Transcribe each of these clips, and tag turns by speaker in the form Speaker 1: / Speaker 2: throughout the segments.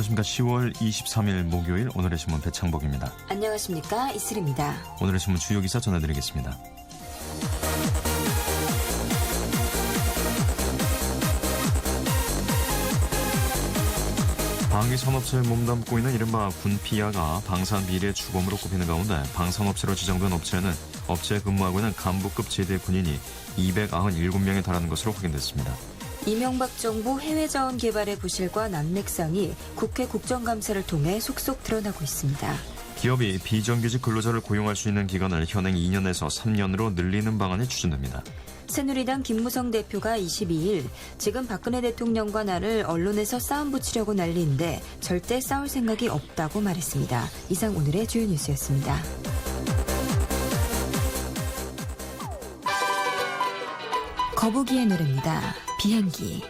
Speaker 1: 안녕하십니까. 10월 23일 목요일 오늘의 신문 배창복입니다.
Speaker 2: 안녕하십니까. 이슬입니다.
Speaker 1: 오늘의 신문 주요 기사 전해드리겠습니다. 방위산업체에 몸담고 있는 이른바 군피아가 방산 비리의 주범으로 꼽히는 가운데 방산업체로 지정된 업체에는 업체에 근무하고 있는 간부급 제대 군인이 297명에 달하는 것으로 확인됐습니다.
Speaker 2: 이명박 정부 해외자원 개발의 부실과 난맥상이 국회 국정감사를 통해 속속 드러나고 있습니다.
Speaker 1: 기업이 비정규직 근로자를 고용할 수 있는 기간을 현행 2년에서 3년으로 늘리는 방안이 추진됩니다.
Speaker 2: 새누리당 김무성 대표가 22일 지금 박근혜 대통령과 나를 언론에서 싸움 붙이려고 난리인데 절대 싸울 생각이 없다고 말했습니다. 이상 오늘의 주요 뉴스였습니다. 거북이의 노래입니다. 비행기.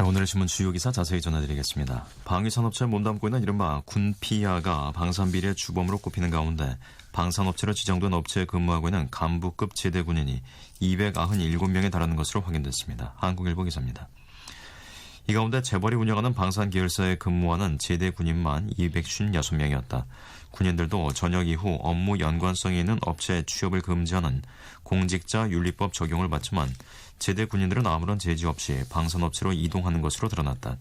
Speaker 1: 오늘의 신문 주요 기사 자세히 전해드리겠습니다. 방위산업체에 몸담고 있는 이른바 군피아가 방산비리의 주범으로 꼽히는 가운데 방산업체로 지정된 업체에 근무하고 있는 간부급 제대 군인이 297명에 달하는 것으로 확인됐습니다. 한국일보 기사입니다. 이 가운데 재벌이 운영하는 방산계열사에 근무하는 제대 군인만 256명이었다. 군인들도 전역 이후 업무 연관성이 있는 업체 취업을 금지하는 공직자윤리법 적용을 받지만 제대 군인들은 아무런 제지 없이 방산업체로 이동하는 것으로 드러났다.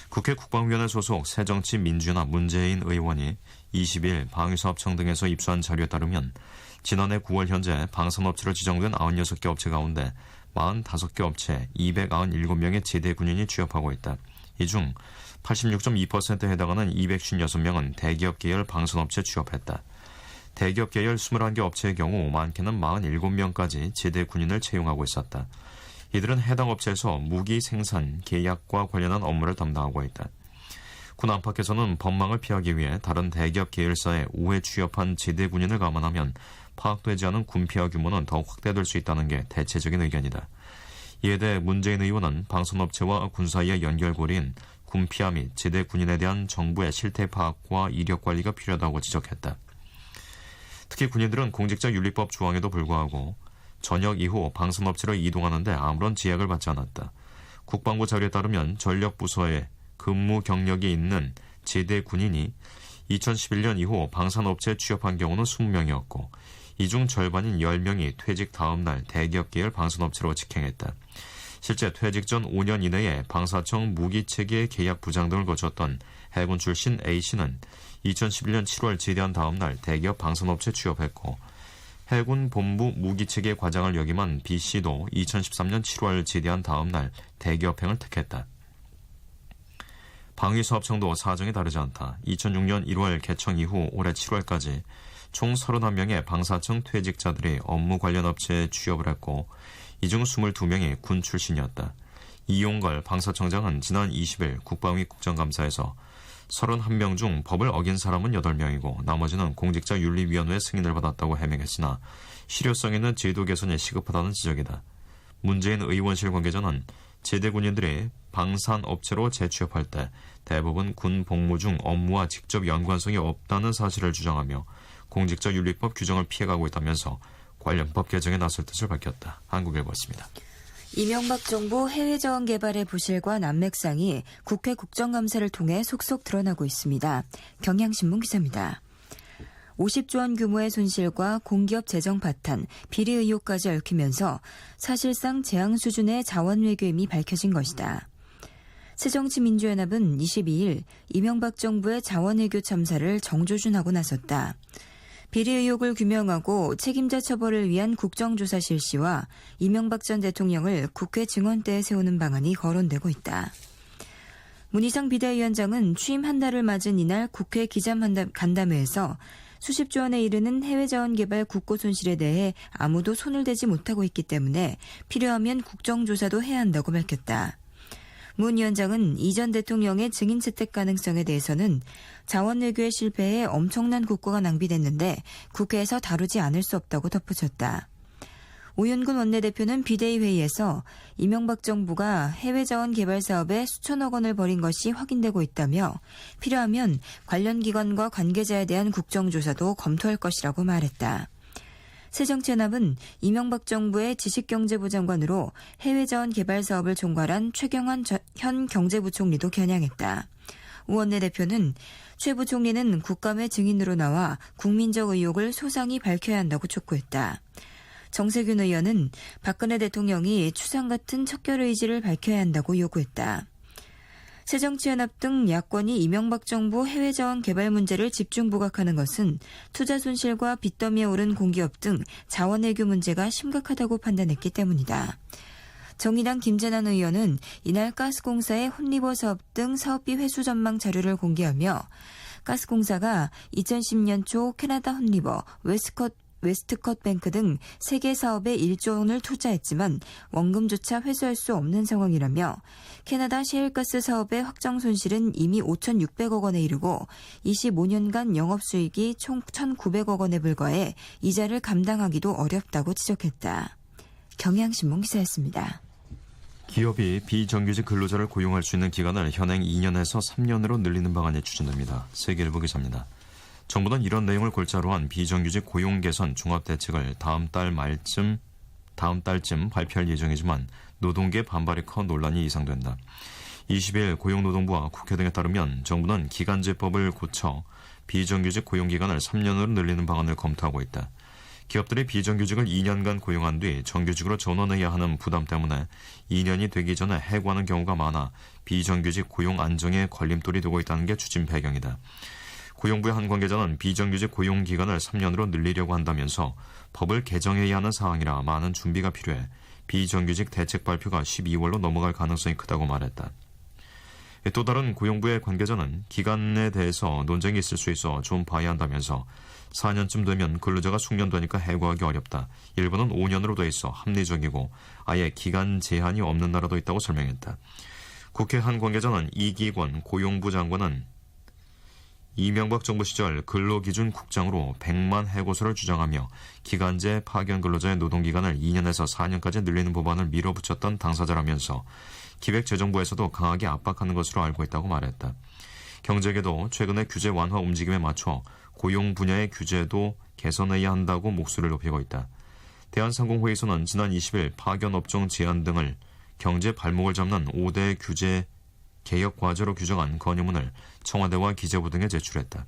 Speaker 1: 국회 국방위원회 소속 새정치민주연합 문재인 의원이 20일 방위사업청 등에서 입수한 자료에 따르면 지난해 9월 현재 방산업체로 지정된 96개 업체 가운데 45개 업체 297명의 제대 군인이 취업하고 있다. 이 중 86.2%에 해당하는 256명은 대기업 계열 방산업체 취업했다. 대기업 계열 21개 업체의 경우 많게는 47명까지 제대 군인을 채용하고 있었다. 이들은 해당 업체에서 무기 생산, 계약과 관련한 업무를 담당하고 있다. 군 안팎에서는 법망을 피하기 위해 다른 대기업 계열사에 우회 취업한 제대 군인을 감안하면 파악되지 않은 군피하 규모는 더 확대될 수 있다는 게 대체적인 의견이다. 이에 대해 문재인 의원은 방산업체와 군 사이의 연결고리인 군피하 및 제대 군인에 대한 정부의 실태 파악과 이력 관리가 필요하다고 지적했다. 특히 군인들은 공직자윤리법 조항에도 불구하고 전역 이후 방산업체로 이동하는데 아무런 제약을 받지 않았다. 국방부 자료에 따르면 전력부서에 근무 경력이 있는 제대 군인이 2011년 이후 방산업체에 취업한 경우는 20명이었고 이 중 절반인 10명이 퇴직 다음 날 대기업 계열 방산업체로 직행했다. 실제 퇴직 전 5년 이내에 방사청 무기체계 계약 부장 등을 거쳤던 해군 출신 A씨는 2011년 7월 제대한 다음 날 대기업 방산업체 취업했고 해군 본부 무기체계 과장을 역임한 B씨도 2013년 7월 제대한 다음 날 대기업행을 택했다. 방위사업청도 사정이 다르지 않다. 2006년 1월 개청 이후 올해 7월까지 총 31명의 방사청 퇴직자들이 업무 관련 업체에 취업을 했고 이 중 22명이 군 출신이었다. 이용걸 방사청장은 지난 20일 국방위 국정감사에서 31명 중 법을 어긴 사람은 8명이고 나머지는 공직자윤리위원회 승인을 받았다고 해명했으나 실효성 있는 제도 개선이 시급하다는 지적이다. 문재인 의원실 관계자는 제대 군인들이 방산업체로 재취업할 때 대부분 군 복무 중 업무와 직접 연관성이 없다는 사실을 주장하며 공직자윤리법 규정을 피해가고 있다면서 관련 법 개정에 나설 뜻을 밝혔다. 한국일보였습니다.
Speaker 2: 이명박 정부 해외 자원 개발의 부실과 난맥상이 국회 국정감사를 통해 속속 드러나고 있습니다. 경향신문 기사입니다. 50조 원 규모의 손실과 공기업 재정 파탄, 비리 의혹까지 얽히면서 사실상 재앙 수준의 자원 외교임이 밝혀진 것이다. 새정치민주연합은 22일 이명박 정부의 자원 외교 참사를 정조준하고 나섰다. 비리 의혹을 규명하고 책임자 처벌을 위한 국정조사 실시와 이명박 전 대통령을 국회 증언대에 세우는 방안이 거론되고 있다. 문희상 비대위원장은 취임 한 달을 맞은 이날 국회 기자간담회에서 수십조 원에 이르는 해외 자원 개발 국고 손실에 대해 아무도 손을 대지 못하고 있기 때문에 필요하면 국정조사도 해야 한다고 밝혔다. 문 위원장은 이 전 대통령의 증인 채택 가능성에 대해서는 자원 외교의 실패에 엄청난 국고가 낭비됐는데 국회에서 다루지 않을 수 없다고 덧붙였다. 오윤근 원내대표는 비대위 회의에서 이명박 정부가 해외 자원 개발 사업에 수천억 원을 벌인 것이 확인되고 있다며 필요하면 관련 기관과 관계자에 대한 국정조사도 검토할 것이라고 말했다. 새정치연합은 이명박 정부의 지식경제부 장관으로 해외 자원 개발 사업을 총괄한 최경환 현 경제부총리도 겨냥했다. 우 원내대표는 최 부총리는 국감의 증인으로 나와 국민적 의혹을 소상히 밝혀야 한다고 촉구했다. 정세균 의원은 박근혜 대통령이 추상 같은 척결 의지를 밝혀야 한다고 요구했다. 새정치연합 등 야권이 이명박 정부 해외 자원 개발 문제를 집중 부각하는 것은 투자 손실과 빚더미에 오른 공기업 등 자원 외교 문제가 심각하다고 판단했기 때문이다. 정의당 김재난 의원은 이날 가스공사의 혼리버 사업 등 사업비 회수 전망 자료를 공개하며 가스공사가 2010년 초 캐나다 혼리버, 웨스트컷 뱅크 등 3개 사업에 1조 원을 투자했지만 원금조차 회수할 수 없는 상황이라며 캐나다 셰일가스 사업의 확정 손실은 이미 5,600억 원에 이르고 25년간 영업수익이 총 1,900억 원에 불과해 이자를 감당하기도 어렵다고 지적했다. 경향신문 기사였습니다.
Speaker 1: 기업이 비정규직 근로자를 고용할 수 있는 기간을 현행 2년에서 3년으로 늘리는 방안이 추진됩니다. 세계일보 기사입니다. 정부는 이런 내용을 골자로 한 비정규직 고용 개선 종합대책을 다음 달쯤 발표할 예정이지만 노동계 반발이 커 논란이 이상된다. 20일 고용노동부와 국회 등에 따르면 정부는 기간제법을 고쳐 비정규직 고용기간을 3년으로 늘리는 방안을 검토하고 있다. 기업들이 비정규직을 2년간 고용한 뒤 정규직으로 전원해야 하는 부담 때문에 2년이 되기 전에 해고하는 경우가 많아 비정규직 고용 안정에 걸림돌이 되고 있다는 게 추진 배경이다. 고용부의 한 관계자는 비정규직 고용기간을 3년으로 늘리려고 한다면서 법을 개정해야 하는 사항이라 많은 준비가 필요해 비정규직 대책 발표가 12월로 넘어갈 가능성이 크다고 말했다. 또 다른 고용부의 관계자는 기간에 대해서 논쟁이 있을 수 있어 좀 봐야 한다면서 4년쯤 되면 근로자가 숙련되니까 해고하기 어렵다. 일본은 5년으로 돼 있어 합리적이고 아예 기간 제한이 없는 나라도 있다고 설명했다. 국회 한 관계자는 이기권 고용부 장관은 이명박 정부 시절 근로기준 국장으로 100만 해고서를 주장하며 기간제 파견 근로자의 노동기간을 2년에서 4년까지 늘리는 법안을 밀어붙였던 당사자라면서 기획재정부에서도 강하게 압박하는 것으로 알고 있다고 말했다. 경제계도 최근에 규제 완화 움직임에 맞춰 고용 분야의 규제도 개선해야 한다고 목소리를 높이고 있다. 대한상공회의소는 지난 20일 파견업종 제한 등을 경제 발목을 잡는 5대 규제 개혁 과제로 규정한 건의문을 청와대와 기재부 등에 제출했다.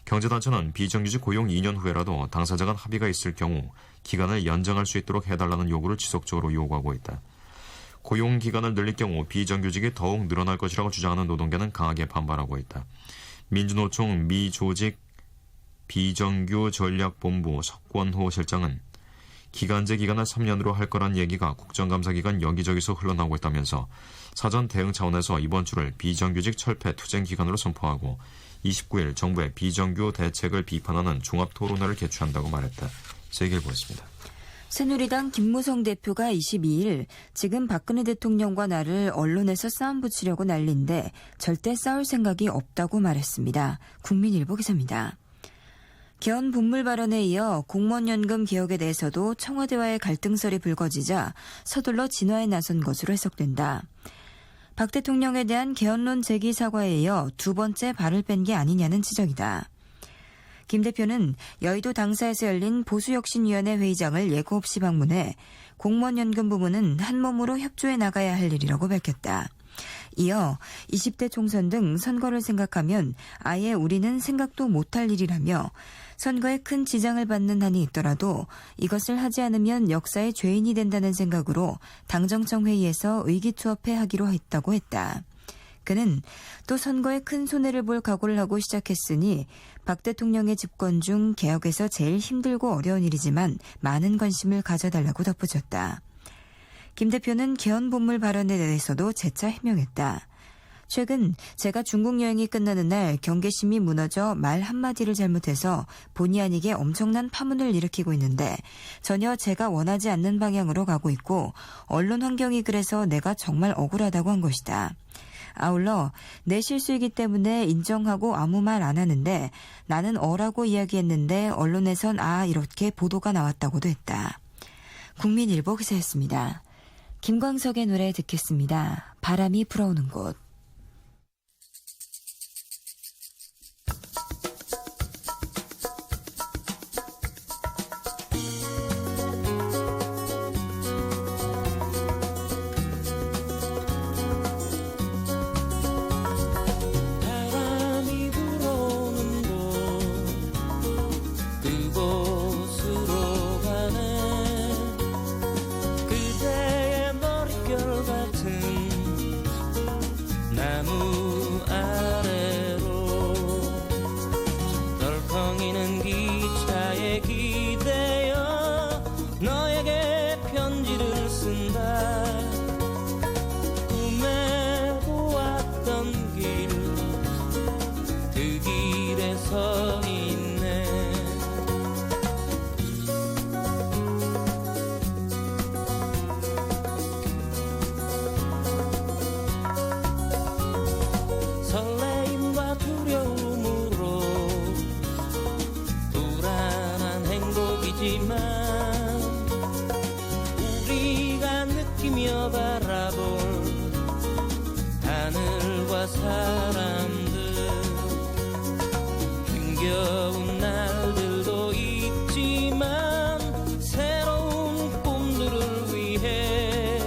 Speaker 1: 경제단체는 비정규직 고용 2년 후에라도 당사자 간 합의가 있을 경우 기간을 연장할 수 있도록 해달라는 요구를 지속적으로 요구하고 있다. 고용 기간을 늘릴 경우 비정규직이 더욱 늘어날 것이라고 주장하는 노동계는 강하게 반발하고 있다. 민주노총 미조직 비정규 전략본부 석권호 실장은 기간제 기간을 3년으로 할 거란 얘기가 국정감사 기간 여기저기서 흘러나오고 있다면서 사전 대응 차원에서 이번 주를 비정규직 철폐 투쟁 기간으로 선포하고 29일 정부의 비정규 대책을 비판하는 종합토론회를 개최한다고 말했다. 세계일보였습니다.
Speaker 2: 새누리당 김무성 대표가 22일 지금 박근혜 대통령과 나를 언론에서 싸움 붙이려고 난리인데 절대 싸울 생각이 없다고 말했습니다. 국민일보 기사입니다. 개헌 본물 발언에 이어 공무원연금 개혁에 대해서도 청와대와의 갈등설이 불거지자 서둘러 진화에 나선 것으로 해석된다. 박 대통령에 대한 개헌론 제기 사과에 이어 두 번째 발을 뺀 게 아니냐는 지적이다. 김 대표는 여의도 당사에서 열린 보수혁신위원회 회의장을 예고 없이 방문해 공무원연금 부문은 한몸으로 협조해 나가야 할 일이라고 밝혔다. 이어 20대 총선 등 선거를 생각하면 아예 우리는 생각도 못할 일이라며 선거에 큰 지장을 받는 한이 있더라도 이것을 하지 않으면 역사의 죄인이 된다는 생각으로 당정청 회의에서 의기투합해 하기로 했다고 했다. 그는 또 선거에 큰 손해를 볼 각오를 하고 시작했으니 박 대통령의 집권 중 개혁에서 제일 힘들고 어려운 일이지만 많은 관심을 가져달라고 덧붙였다. 김 대표는 개헌 본물 발언에 대해서도 재차 해명했다. 최근 제가 중국 여행이 끝나는 날 경계심이 무너져 말 한마디를 잘못해서 본의 아니게 엄청난 파문을 일으키고 있는데 전혀 제가 원하지 않는 방향으로 가고 있고 언론 환경이 그래서 내가 정말 억울하다고 한 것이다. 아울러 내 실수이기 때문에 인정하고 아무 말 안 하는데 나는 어라고 이야기했는데 언론에선 이렇게 보도가 나왔다고도 했다. 국민일보 기사였습니다. 김광석의 노래 듣겠습니다. 바람이 불어오는 곳.
Speaker 3: 우리가 느끼며 바라볼 하늘과 사람들 힘겨운 날들도 있지만 새로운 꿈들을 위해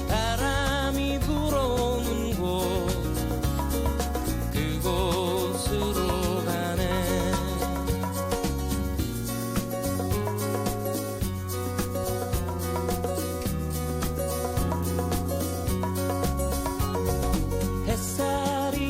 Speaker 3: 바람이 불어오는 곳 그곳으로 가네. 햇살이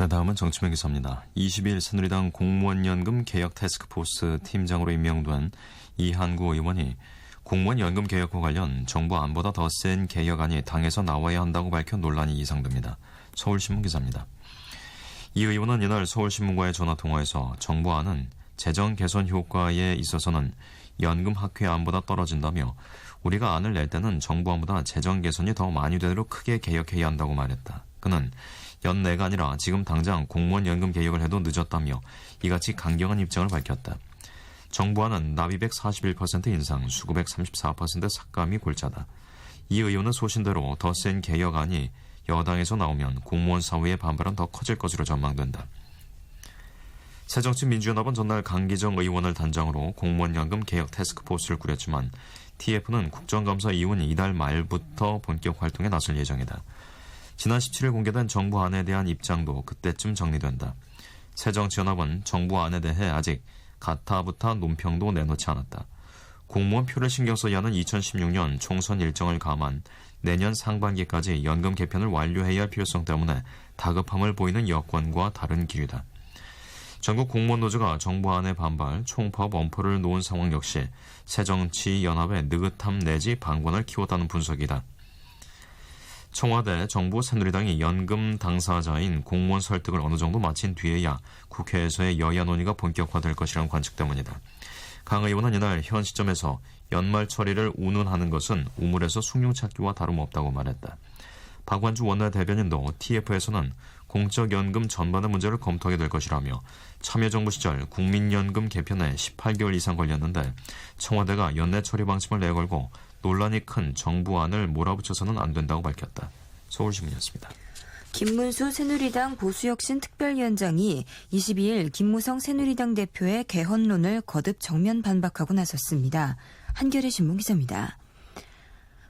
Speaker 1: 다음은 정치면 기사입니다. 22일 새누리당 공무원연금 개혁 태스크포스 팀장으로 임명된 이한구 의원이 공무원 연금 개혁과 관련 정부 안보다 더 센 개혁안이 당에서 나와야 한다고 밝혀 논란이 이상됩니다. 서울신문 기사입니다. 이 의원은 이날 서울신문과의 전화통화에서 정부 안은 재정 개선 효과에 있어서는 연금 학회 안보다 떨어진다며 우리가 안을 낼 때는 정부 안보다 재정 개선이 더 많이 되도록 크게 개혁해야 한다고 말했다. 그는 연내가 아니라 지금 당장 공무원 연금 개혁을 해도 늦었다며 이같이 강경한 입장을 밝혔다. 정부안은 납입액 41% 인상, 수급액 34% 삭감이 골자다. 이 의원은 소신대로 더 센 개혁안이 여당에서 나오면 공무원 사회의 반발은 더 커질 것으로 전망된다. 새정치민주연합은 전날 강기정 의원을 단장으로 공무원연금 개혁 태스크포스를 꾸렸지만 TF는 국정감사 이후인 이달 말부터 본격 활동에 나설 예정이다. 지난 17일 공개된 정부안에 대한 입장도 그때쯤 정리된다. 새정치연합은 정부안에 대해 아직 가타부타 논평도 내놓지 않았다. 공무원 표를 신경 써야 하는 2016년 총선 일정을 감안 내년 상반기까지 연금 개편을 완료해야 할 필요성 때문에 다급함을 보이는 여권과 다른 길이다. 전국 공무원 노조가 정부안에 반발, 총파업 엄포를 놓은 상황 역시 새정치연합의 느긋함 내지 방관을 키웠다는 분석이다. 청와대, 정부, 새누리당이 연금 당사자인 공무원 설득을 어느 정도 마친 뒤에야 국회에서의 여야 논의가 본격화될 것이라는 관측 때문이다. 강 의원은 이날 현 시점에서 연말 처리를 운운하는 것은 우물에서 숭늉 찾기와 다름없다고 말했다. 박완주 원내대변인도 TF에서는 공적연금 전반의 문제를 검토하게 될 것이라며 참여정부 시절 국민연금 개편에 18개월 이상 걸렸는데 청와대가 연내 처리 방침을 내걸고 논란이 큰 정부안을 몰아붙여서는 안 된다고 밝혔다. 서울신문이었습니다.
Speaker 2: 김문수 새누리당 보수혁신 특별위원장이 22일 김무성 새누리당 대표의 개헌론을 거듭 정면 반박하고 나섰습니다. 한겨레 신문 기사입니다.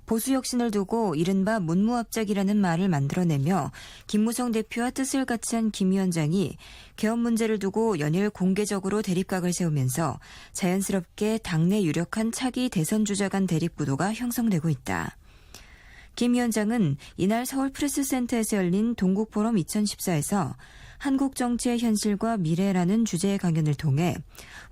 Speaker 2: 보수혁신을 두고 이른바 문무합작이라는 말을 만들어내며 김무성 대표와 뜻을 같이 한 김 위원장이 개헌 문제를 두고 연일 공개적으로 대립각을 세우면서 자연스럽게 당내 유력한 차기 대선 주자 간 대립 구도가 형성되고 있다. 김 위원장은 이날 서울 프레스센터에서 열린 동국포럼 2014에서 한국 정치의 현실과 미래라는 주제의 강연을 통해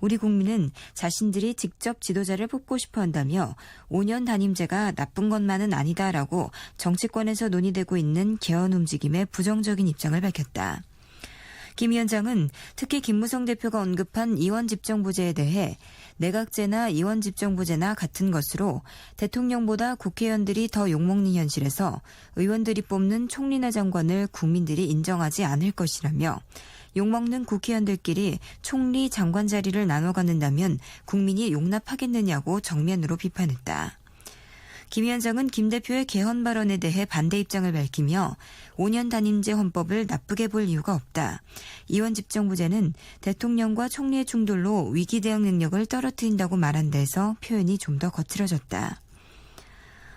Speaker 2: 우리 국민은 자신들이 직접 지도자를 뽑고 싶어 한다며 5년 단임제가 나쁜 것만은 아니다라고 정치권에서 논의되고 있는 개헌 움직임에 부정적인 입장을 밝혔다. 김 위원장은 특히 김무성 대표가 언급한 이원집정부제에 대해 내각제나 이원집정부제나 같은 것으로 대통령보다 국회의원들이 더 욕먹는 현실에서 의원들이 뽑는 총리나 장관을 국민들이 인정하지 않을 것이라며 욕먹는 국회의원들끼리 총리 장관 자리를 나눠 갖는다면 국민이 용납하겠느냐고 정면으로 비판했다. 김 위원장은 김 대표의 개헌 발언에 대해 반대 입장을 밝히며 5년 단임제 헌법을 나쁘게 볼 이유가 없다. 이원집정부제는 대통령과 총리의 충돌로 위기 대응 능력을 떨어뜨린다고 말한 데에서 표현이 좀 더 거칠어졌다.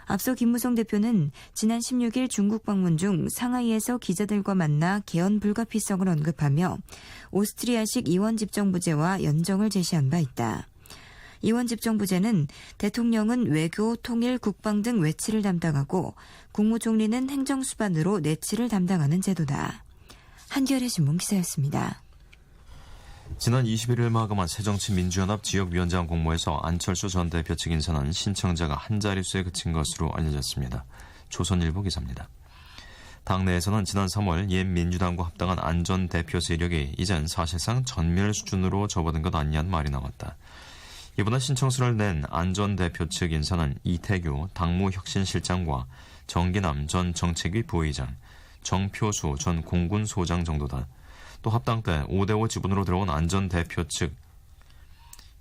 Speaker 2: 앞서 김무성 대표는 지난 16일 중국 방문 중 상하이에서 기자들과 만나 개헌 불가피성을 언급하며 오스트리아식 이원집정부제와 연정을 제시한 바 있다. 이원집정부제는 대통령은 외교, 통일, 국방 등 외치를 담당하고 국무총리는 행정수반으로 내치를 담당하는 제도다. 한겨레 신문 기사였습니다.
Speaker 1: 지난 21일 마감한 새정치민주연합 지역위원장 공모에서 안철수 전 대표 측 인선한 신청자가 한 자릿수에 그친 것으로 알려졌습니다. 조선일보 기사입니다. 당내에서는 지난 3월 옛 민주당과 합당한 안 전 대표 세력이 이젠 사실상 전멸 수준으로 접어든 것 아니냐는 말이 나왔다. 이번에 신청서를 낸 안 전 대표 측 인사는 이태규 당무혁신실장과 정기남 전 정책위 부의장, 정표수 전 공군소장 정도다. 또 합당 때 5대5 지분으로 들어온 안 전 대표 측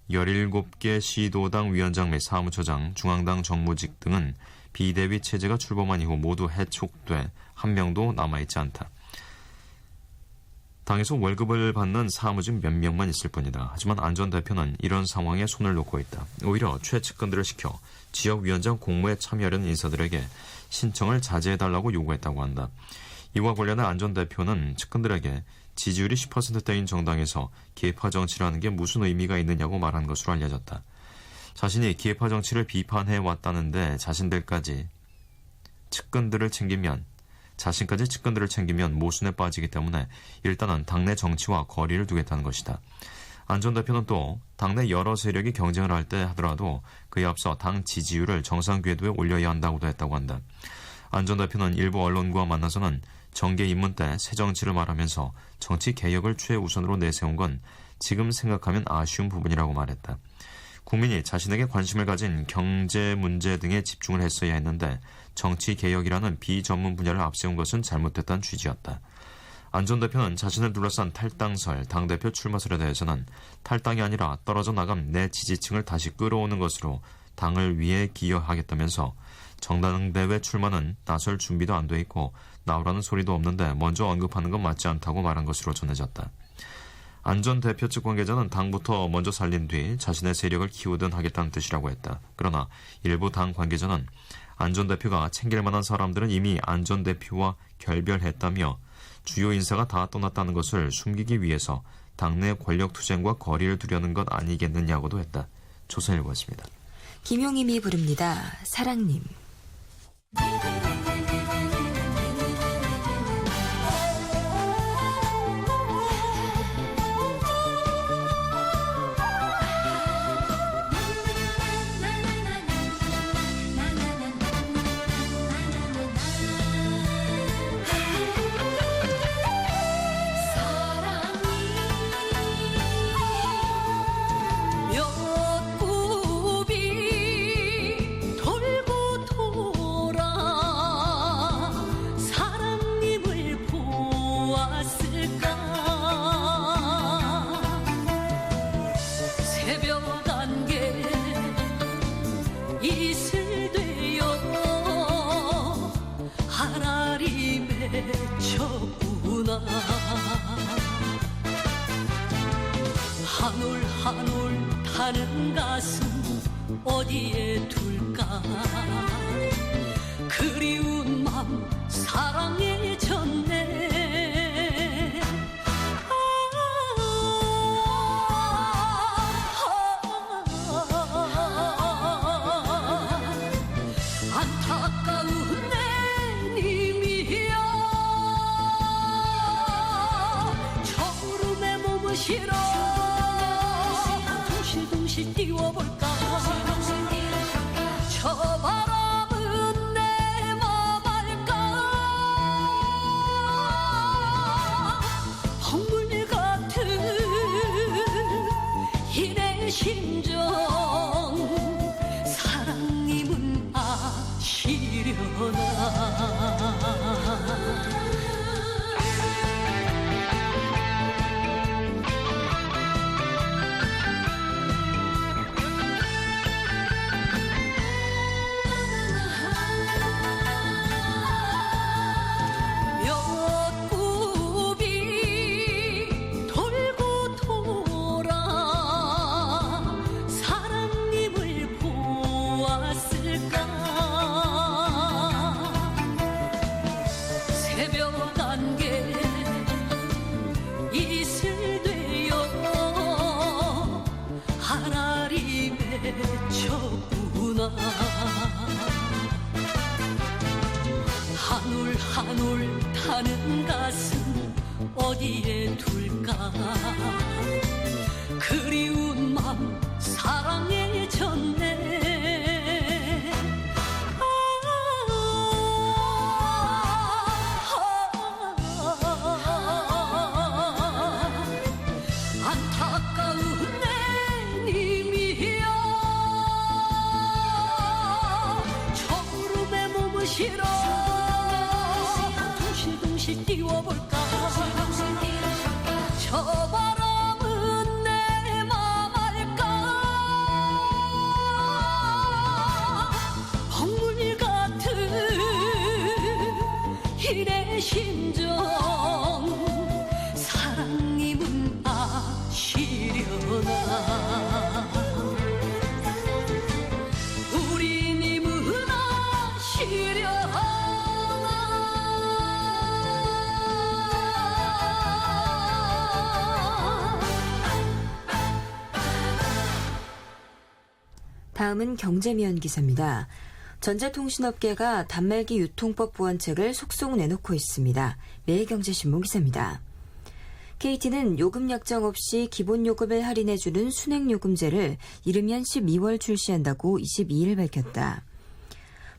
Speaker 1: 17개 시도당 위원장 및 사무처장, 중앙당 정무직 등은 비대위 체제가 출범한 이후 모두 해촉돼 한 명도 남아있지 않다. 당에서 월급을 받는 사무직 몇 명만 있을 뿐이다. 하지만 안 전 대표는 이런 상황에 손을 놓고 있다. 오히려 최측근들을 시켜 지역위원장 공모에 참여하려는 인사들에게 신청을 자제해달라고 요구했다고 한다. 이와 관련해 안 전 대표는 측근들에게 지지율이 10%대인 정당에서 기획파 정치를 하는 게 무슨 의미가 있느냐고 말한 것으로 알려졌다. 자신이 기획파 정치를 비판해왔다는데 자신들까지 측근들을 챙기면 자신까지 측근들을 챙기면 모순에 빠지기 때문에 일단은 당내 정치와 거리를 두겠다는 것이다. 안 전 대표는 또 당내 여러 세력이 경쟁을 할 때 하더라도 그에 앞서 당 지지율을 정상 궤도에 올려야 한다고도 했다고 한다. 안 전 대표는 일부 언론과 만나서는 정계 입문 때 새정치를 말하면서 정치 개혁을 최우선으로 내세운 건 지금 생각하면 아쉬운 부분이라고 말했다. 국민이 자신에게 관심을 가진 경제 문제 등에 집중을 했어야 했는데 정치 개혁이라는 비전문 분야를 앞세운 것은 잘못됐다는 취지였다. 안 전 대표는 자신을 둘러싼 탈당설, 당대표 출마설에 대해서는 탈당이 아니라 떨어져 나간 내 지지층을 다시 끌어오는 것으로 당을 위해 기여하겠다면서 정당대회 출마는 나설 준비도 안 돼 있고 나오라는 소리도 없는데 먼저 언급하는 건 맞지 않다고 말한 것으로 전해졌다. 안 전 대표 측 관계자는 당부터 먼저 살린 뒤 자신의 세력을 키우든 하겠다는 뜻이라고 했다. 그러나 일부 당 관계자는 안 전 대표가 챙길 만한 사람들은 이미 안 전 대표와 결별했다며 주요 인사가 다 떠났다는 것을 숨기기 위해서 당내 권력 투쟁과 거리를 두려는 것 아니겠느냐고도 했다. 조선일보였습니다.
Speaker 2: 김용임이 부릅니다. 사랑님.
Speaker 4: 한올 한올 타는 가슴 어디에 둘까 그리운 맘 사랑에 졌네 안타까운 내 님이여 저구름에 몸을 실어 둥실둥실 띄워볼까 저 바람은 내 맘 알까 헛물 같은 이 내 심정 사랑님은 아시려나 새벽 안개 이슬 되어 하나리 맺혔구나 한올 한올 타는 가슴 어디에 둘까 그리운 맘 사랑에 졌네 안타까운 내 님이여 저구름에 몸을 실어 둥실둥실 띄워볼까 저 바람은 내 맘 알까 헛물 같은 이 내 심정 사랑님은 아시려나 우리 님은 아시려나
Speaker 2: 다음은 경제미연 기사입니다. 전자통신업계가 단말기 유통법 보완책을 속속 내놓고 있습니다. 매일경제신문 기사입니다. KT는 요금 약정 없이 기본 요금을 할인해주는 순행요금제를 이르면 12월 출시한다고 22일 밝혔다.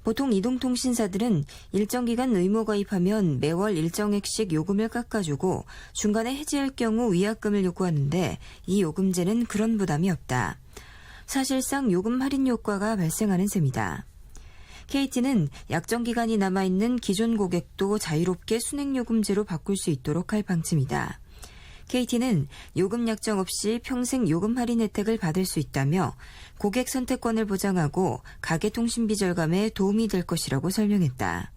Speaker 2: 보통 이동통신사들은 일정 기간 의무 가입하면 매월 일정액씩 요금을 깎아주고 중간에 해지할 경우 위약금을 요구하는데 이 요금제는 그런 부담이 없다. 사실상 요금 할인 효과가 발생하는 셈이다. KT는 약정 기간이 남아있는 기존 고객도 자유롭게 순행요금제로 바꿀 수 있도록 할 방침이다. KT는 요금 약정 없이 평생 요금 할인 혜택을 받을 수 있다며 고객 선택권을 보장하고 가계통신비 절감에 도움이 될 것이라고 설명했다.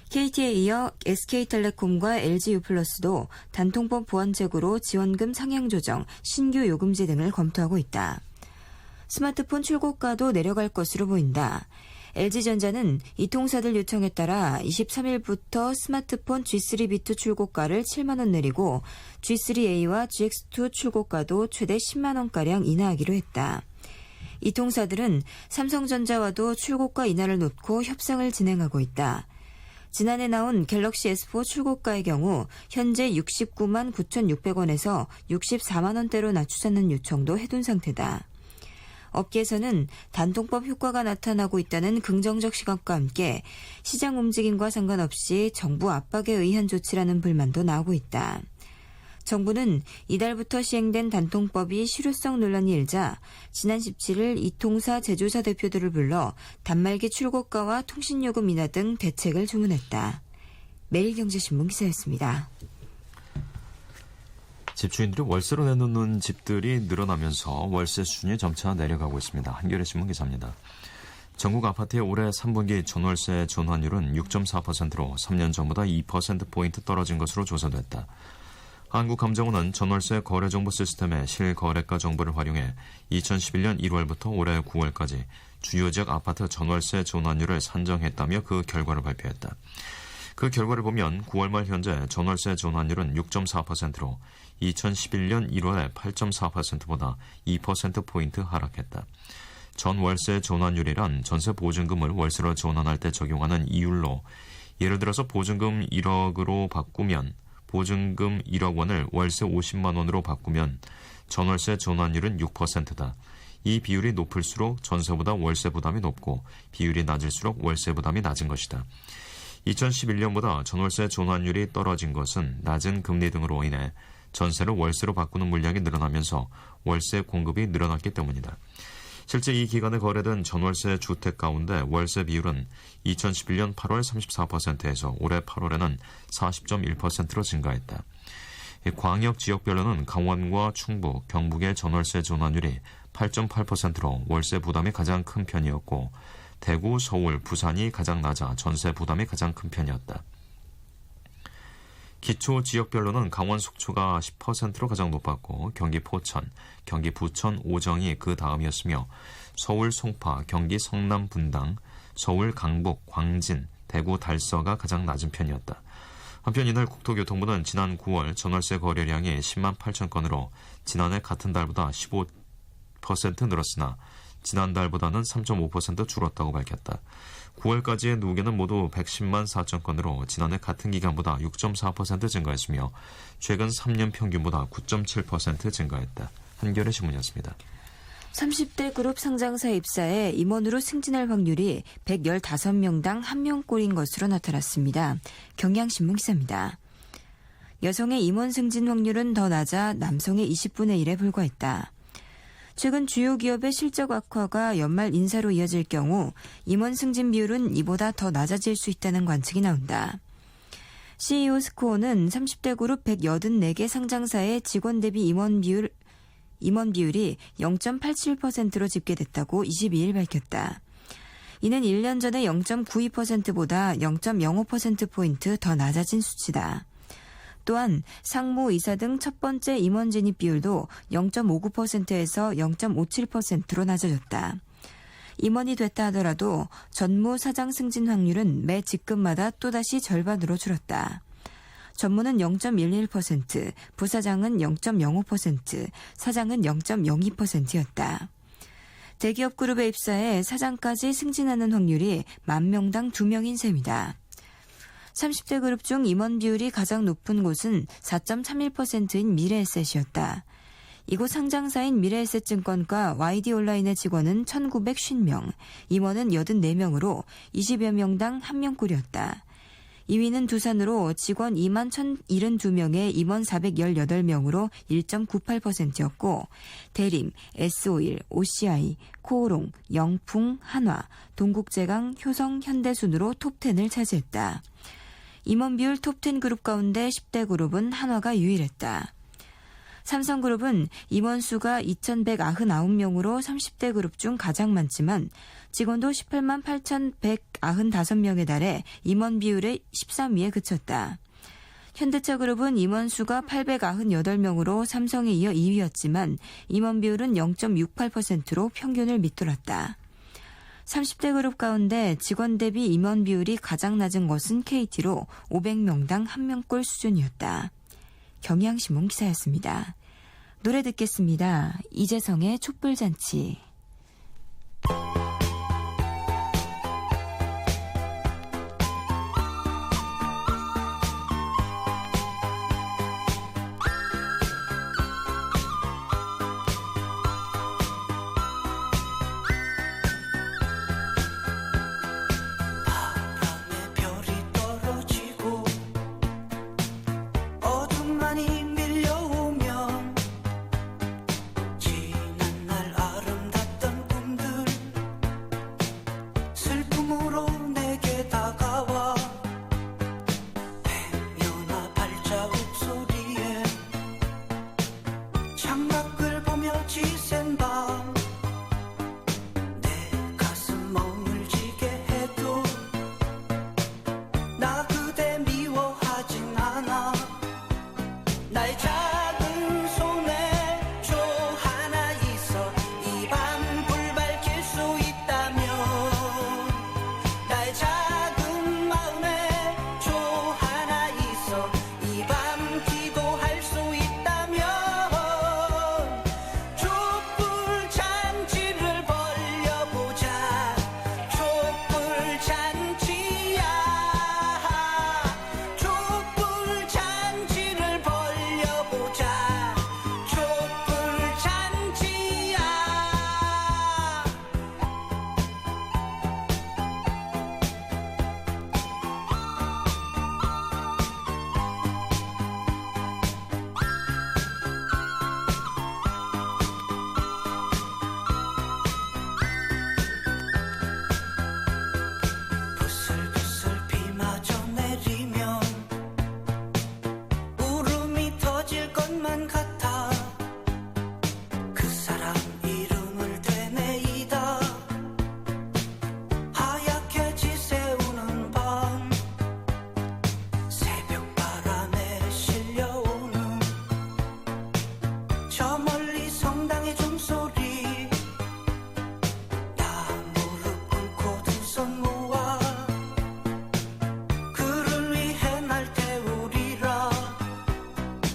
Speaker 2: KT에 이어 SK텔레콤과 LG유플러스도 단통법 보완책으로 지원금 상향 조정, 신규 요금제 등을 검토하고 있다. 스마트폰 출고가도 내려갈 것으로 보인다. LG전자는 이통사들 요청에 따라 23일부터 스마트폰 G3 B2 출고가를 7만 원 내리고 G3A와 GX2 출고가도 최대 10만 원가량 인하하기로 했다. 이통사들은 삼성전자와도 출고가 인하를 놓고 협상을 진행하고 있다. 지난해 나온 갤럭시 S4 출고가의 경우 현재 69만 9,600원에서 64만 원대로 낮추자는 요청도 해둔 상태다. 업계에서는 단통법 효과가 나타나고 있다는 긍정적 시각과 함께 시장 움직임과 상관없이 정부 압박에 의한 조치라는 불만도 나오고 있다. 정부는 이달부터 시행된 단통법이 실효성 논란이 일자 지난 17일 이통사 제조사 대표들을 불러 단말기 출고가와 통신요금 인하 등 대책을 주문했다. 매일경제신문 기사였습니다.
Speaker 1: 집주인들이 월세로 내놓는 집들이 늘어나면서 월세 수준이 점차 내려가고 있습니다. 한겨레신문 기사입니다. 전국 아파트의 올해 3분기 전월세 전환율은 6.4%로 3년 전보다 2%포인트 떨어진 것으로 조사됐다. 한국감정원은 전월세 거래정보 시스템의 실거래가 정보를 활용해 2011년 1월부터 올해 9월까지 주요 지역 아파트 전월세 전환율을 산정했다며 그 결과를 발표했다. 그 결과를 보면 9월 말 현재 전월세 전환율은 6.4%로 2011년 1월에 8.4%보다 2%포인트 하락했다. 전월세 전환율이란 전세 보증금을 월세로 전환할 때 적용하는 이율로 예를 들어서 보증금 1억으로 바꾸면 보증금 1억 원을 월세 50만 원으로 바꾸면 전월세 전환율은 6%다. 이 비율이 높을수록 전세보다 월세 부담이 높고 비율이 낮을수록 월세 부담이 낮은 것이다. 2011년보다 전월세 전환율이 떨어진 것은 낮은 금리 등으로 인해 전세를 월세로 바꾸는 물량이 늘어나면서 월세 공급이 늘어났기 때문이다. 실제 이 기간에 거래된 전월세 주택 가운데 월세 비율은 2011년 8월 34%에서 올해 8월에는 40.1%로 증가했다. 광역 지역별로는 강원과 충북, 경북의 전월세 전환율이 8.8%로 월세 부담이 가장 큰 편이었고 대구, 서울, 부산이 가장 낮아 전세 부담이 가장 큰 편이었다. 기초 지역별로는 강원 속초가 10%로 가장 높았고 경기 포천, 경기 부천, 오정이 그 다음이었으며 서울 송파, 경기 성남 분당, 서울 강북, 광진, 대구 달서가 가장 낮은 편이었다. 한편 이날 국토교통부는 지난 9월 전월세 거래량이 10만 8천 건으로 지난해 같은 달보다 15% 늘었으나 지난달보다는 3.5% 줄었다고 밝혔다. 9월까지의 누계는 모두 110만 4천 건으로 지난해 같은 기간보다 6.4% 증가했으며 최근 3년 평균보다 9.7% 증가했다. 한겨레 신문이었습니다.
Speaker 2: 30대 그룹 상장사 입사에 임원으로 승진할 확률이 115명당 1명꼴인 것으로 나타났습니다. 경향신문 기사입니다. 여성의 임원 승진 확률은 더 낮아 남성의 20분의 1에 불과했다. 최근 주요 기업의 실적 악화가 연말 인사로 이어질 경우 임원 승진 비율은 이보다 더 낮아질 수 있다는 관측이 나온다. CEO 스코어는 30대 그룹 184개 상장사의 직원 대비 임원 비율이 0.87%로 집계됐다고 22일 밝혔다. 이는 1년 전의 0.92%보다 0.05%포인트 더 낮아진 수치다. 또한 상무, 이사 등 첫 번째 임원 진입 비율도 0.59%에서 0.57%로 낮아졌다. 임원이 됐다 하더라도 전무, 사장 승진 확률은 매 직급마다 또다시 절반으로 줄었다. 전무는 0.11%, 부사장은 0.05%, 사장은 0.02%였다. 대기업 그룹에 입사해 사장까지 승진하는 확률이 10,000명당 2명인 셈이다. 30대 그룹 중 임원 비율이 가장 높은 곳은 4.31%인 미래에셋이었다. 이곳 상장사인 미래에셋증권과 YD온라인의 직원은 1,950명, 임원은 84명으로 20여 명당 1명꼴이었다. 2위는 두산으로 직원 2만 1,072명에 임원 418명으로 1.98%였고 대림, S-오일, OCI, 코오롱, 영풍, 한화, 동국제강, 효성, 현대순으로 톱10을 차지했다. 임원 비율 톱10 그룹 가운데 10대 그룹은 한화가 유일했다. 삼성그룹은 임원 수가 2,199명으로 30대 그룹 중 가장 많지만 직원도 18만 8,195명에 달해 임원 비율의 13위에 그쳤다. 현대차그룹은 임원 수가 898명으로 삼성에 이어 2위였지만 임원 비율은 0.68%로 평균을 밑돌았다. 30대 그룹 가운데 직원 대비 임원 비율이 가장 낮은 것은 KT로 500명당 1명꼴 수준이었다. 경향신문 기사였습니다. 노래 듣겠습니다. 이재성의 촛불잔치.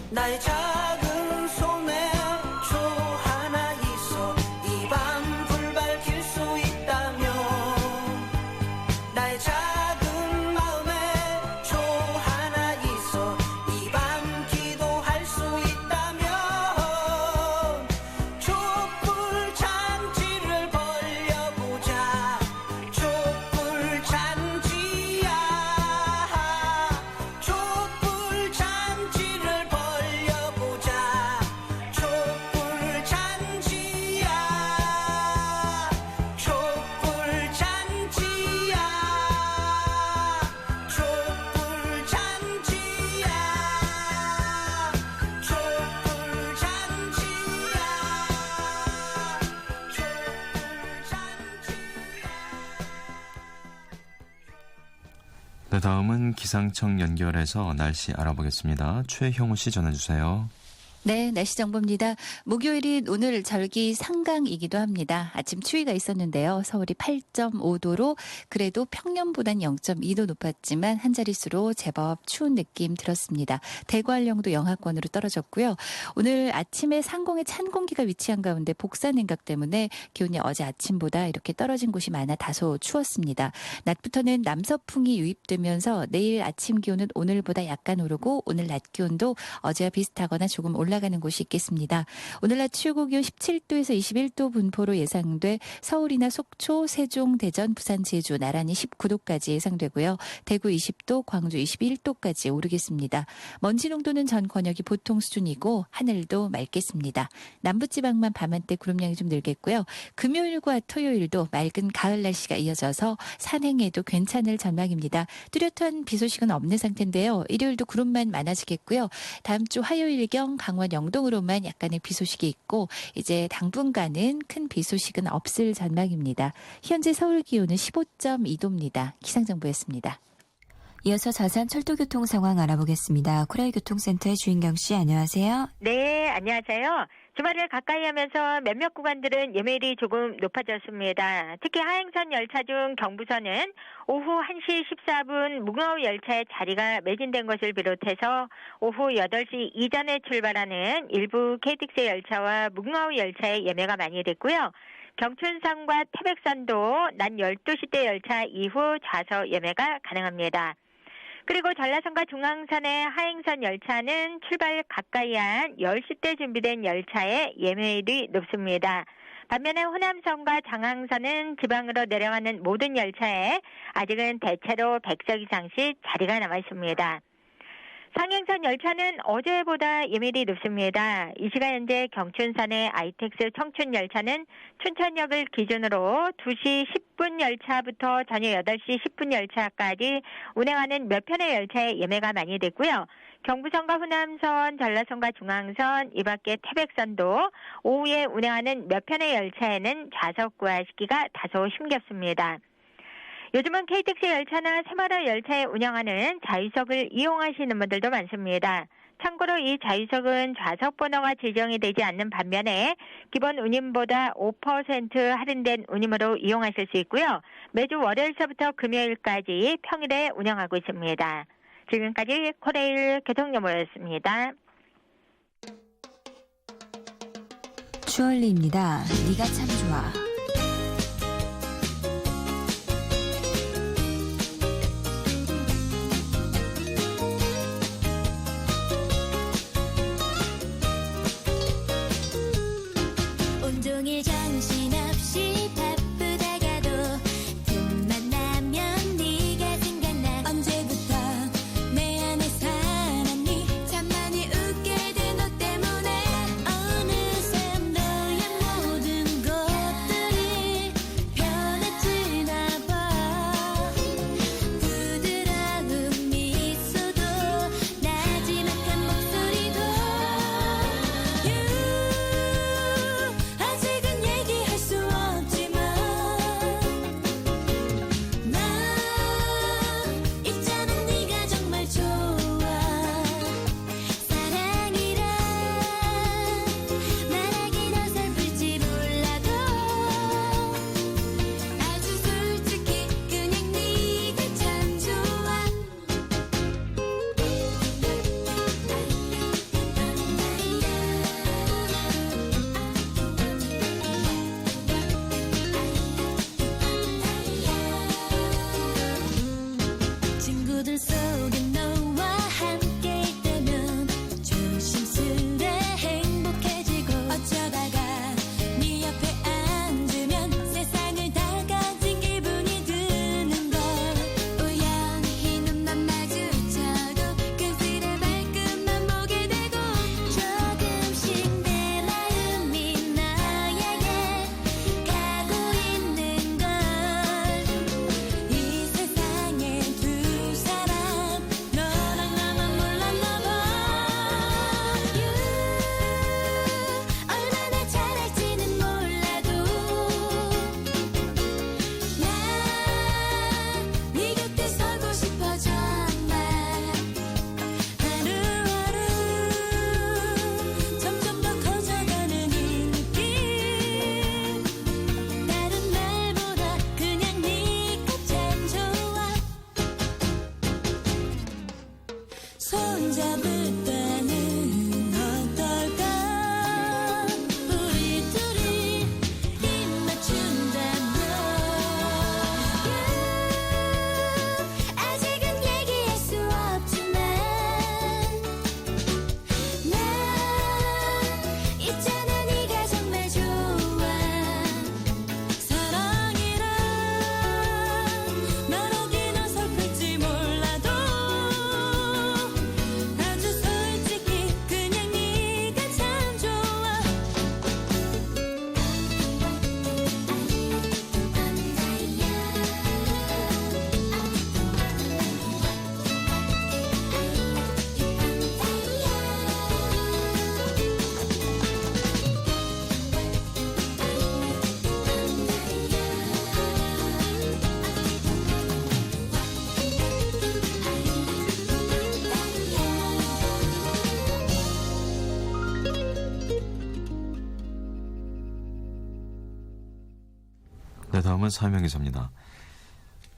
Speaker 5: 나의 작은 손에 초 하나 있어 이 밤 불 밝힐 수 있다면 나의 작은 마음에 초 하나 있어 이 밤 기도할 수 있다면 촛불 잔치를 벌려보자 촛불 잔치야 촛불 잔치를 벌려보자 촛불 잔치야 촛불 잔치야 촛불 잔치야 촛불 잔치야 촛불 잔치야.
Speaker 1: 네, 다음은 기상청 연결해서 날씨 알아보겠습니다. 최형우 씨 전해주세요.
Speaker 6: 네, 날씨 정보입니다. 목요일인 오늘 절기 상강이기도 합니다. 아침 추위가 있었는데요. 서울이 8.5도로 그래도 평년보단 0.2도 높았지만 한 자릿수로 제법 추운 느낌 들었습니다. 대구 한령도 영하권으로 떨어졌고요. 오늘 아침에 상공에 찬 공기가 위치한 가운데 복사 냉각 때문에 기온이 어제 아침보다 이렇게 떨어진 곳이 많아 다소 추웠습니다. 낮부터는 남서풍이 유입되면서 내일 아침 기온은 오늘보다 약간 오르고 오늘 낮 기온도 어제와 비슷하거나 조금 올라가는 곳이 있겠습니다. 오늘 낮 최고 기온 17도에서 21도 분포로 예상돼 서울이나 속초, 세종, 대전, 부산, 제주 나란히 19도까지 예상되고요. 대구 20도, 광주 21도까지 오르겠습니다. 먼지 농도는 전 권역이 보통 수준이고 하늘도 맑겠습니다. 남부지방만 밤한때 구름량이 좀 늘겠고요. 금요일과 토요일도 맑은 가을 날씨가 이어져서 산행에도 괜찮을 전망입니다. 뚜렷한 비 소식은 없는 상태인데요. 일요일도 구름만 많아지겠고요. 다음 주 화요일경 강원 영동으로만 약간의 비 소식이 있고 이제 당분간은 큰 비 소식은 없을 전망입니다. 현재 서울 기온은 15.2도입니다. 기상정보였습니다.
Speaker 2: 이어서 자세한 철도교통 상황 알아보겠습니다. 코레일 교통센터의 주인경 씨, 안녕하세요.
Speaker 7: 네, 안녕하세요. 주말을 가까이 하면서 몇몇 구간들은 예매율이 조금 높아졌습니다. 특히 하행선 열차 중 경부선은 오후 1시 14분 무궁화호 열차의 자리가 매진된 것을 비롯해서 오후 8시 이전에 출발하는 일부 KTX 열차와 무궁화호 열차의 예매가 많이 됐고요. 경춘선과 태백선도 낮 12시대 열차 이후 좌석 예매가 가능합니다. 그리고 전라선과 중앙선의 하행선 열차는 출발 가까이 한 10시대 준비된 열차의 예매율이 높습니다. 반면에 호남선과 장항선은 지방으로 내려가는 모든 열차에 아직은 대체로 100석 이상씩 자리가 남아 있습니다. 상행선 열차는 어제보다 예매율이 높습니다. 이 시간 현재 경춘선의 ITX 청춘 열차는 춘천역을 기준으로 2시 10분 열차부터 저녁 8시 10분 열차까지 운행하는 몇 편의 열차에 예매가 많이 됐고요. 경부선과 호남선, 전라선과 중앙선, 이 밖에 태백선도 오후에 운행하는 몇 편의 열차에는 좌석 구하시기가 다소 힘겹습니다. 요즘은 KTX 열차나 새마을 열차에 운영하는 자유석을 이용하시는 분들도 많습니다. 참고로 이 자유석은 좌석 번호가 지정이 되지 않는 반면에 기본 운임보다 5% 할인된 운임으로 이용하실 수 있고요. 매주 월요일서부터 금요일까지 평일에 운영하고 있습니다. 지금까지 코레일 교통정보였습니다.
Speaker 2: 주얼리입니다. 네가 참 좋아.
Speaker 8: 온종일 정신없이 바쁘다가도 틈만 나면 네가 생각나. 언제부터 내 안에 살았니? 참 많이 웃게 된 너 때문에 어느새 너의 모든 것들이
Speaker 1: 네, 다음은 사명기사입니다.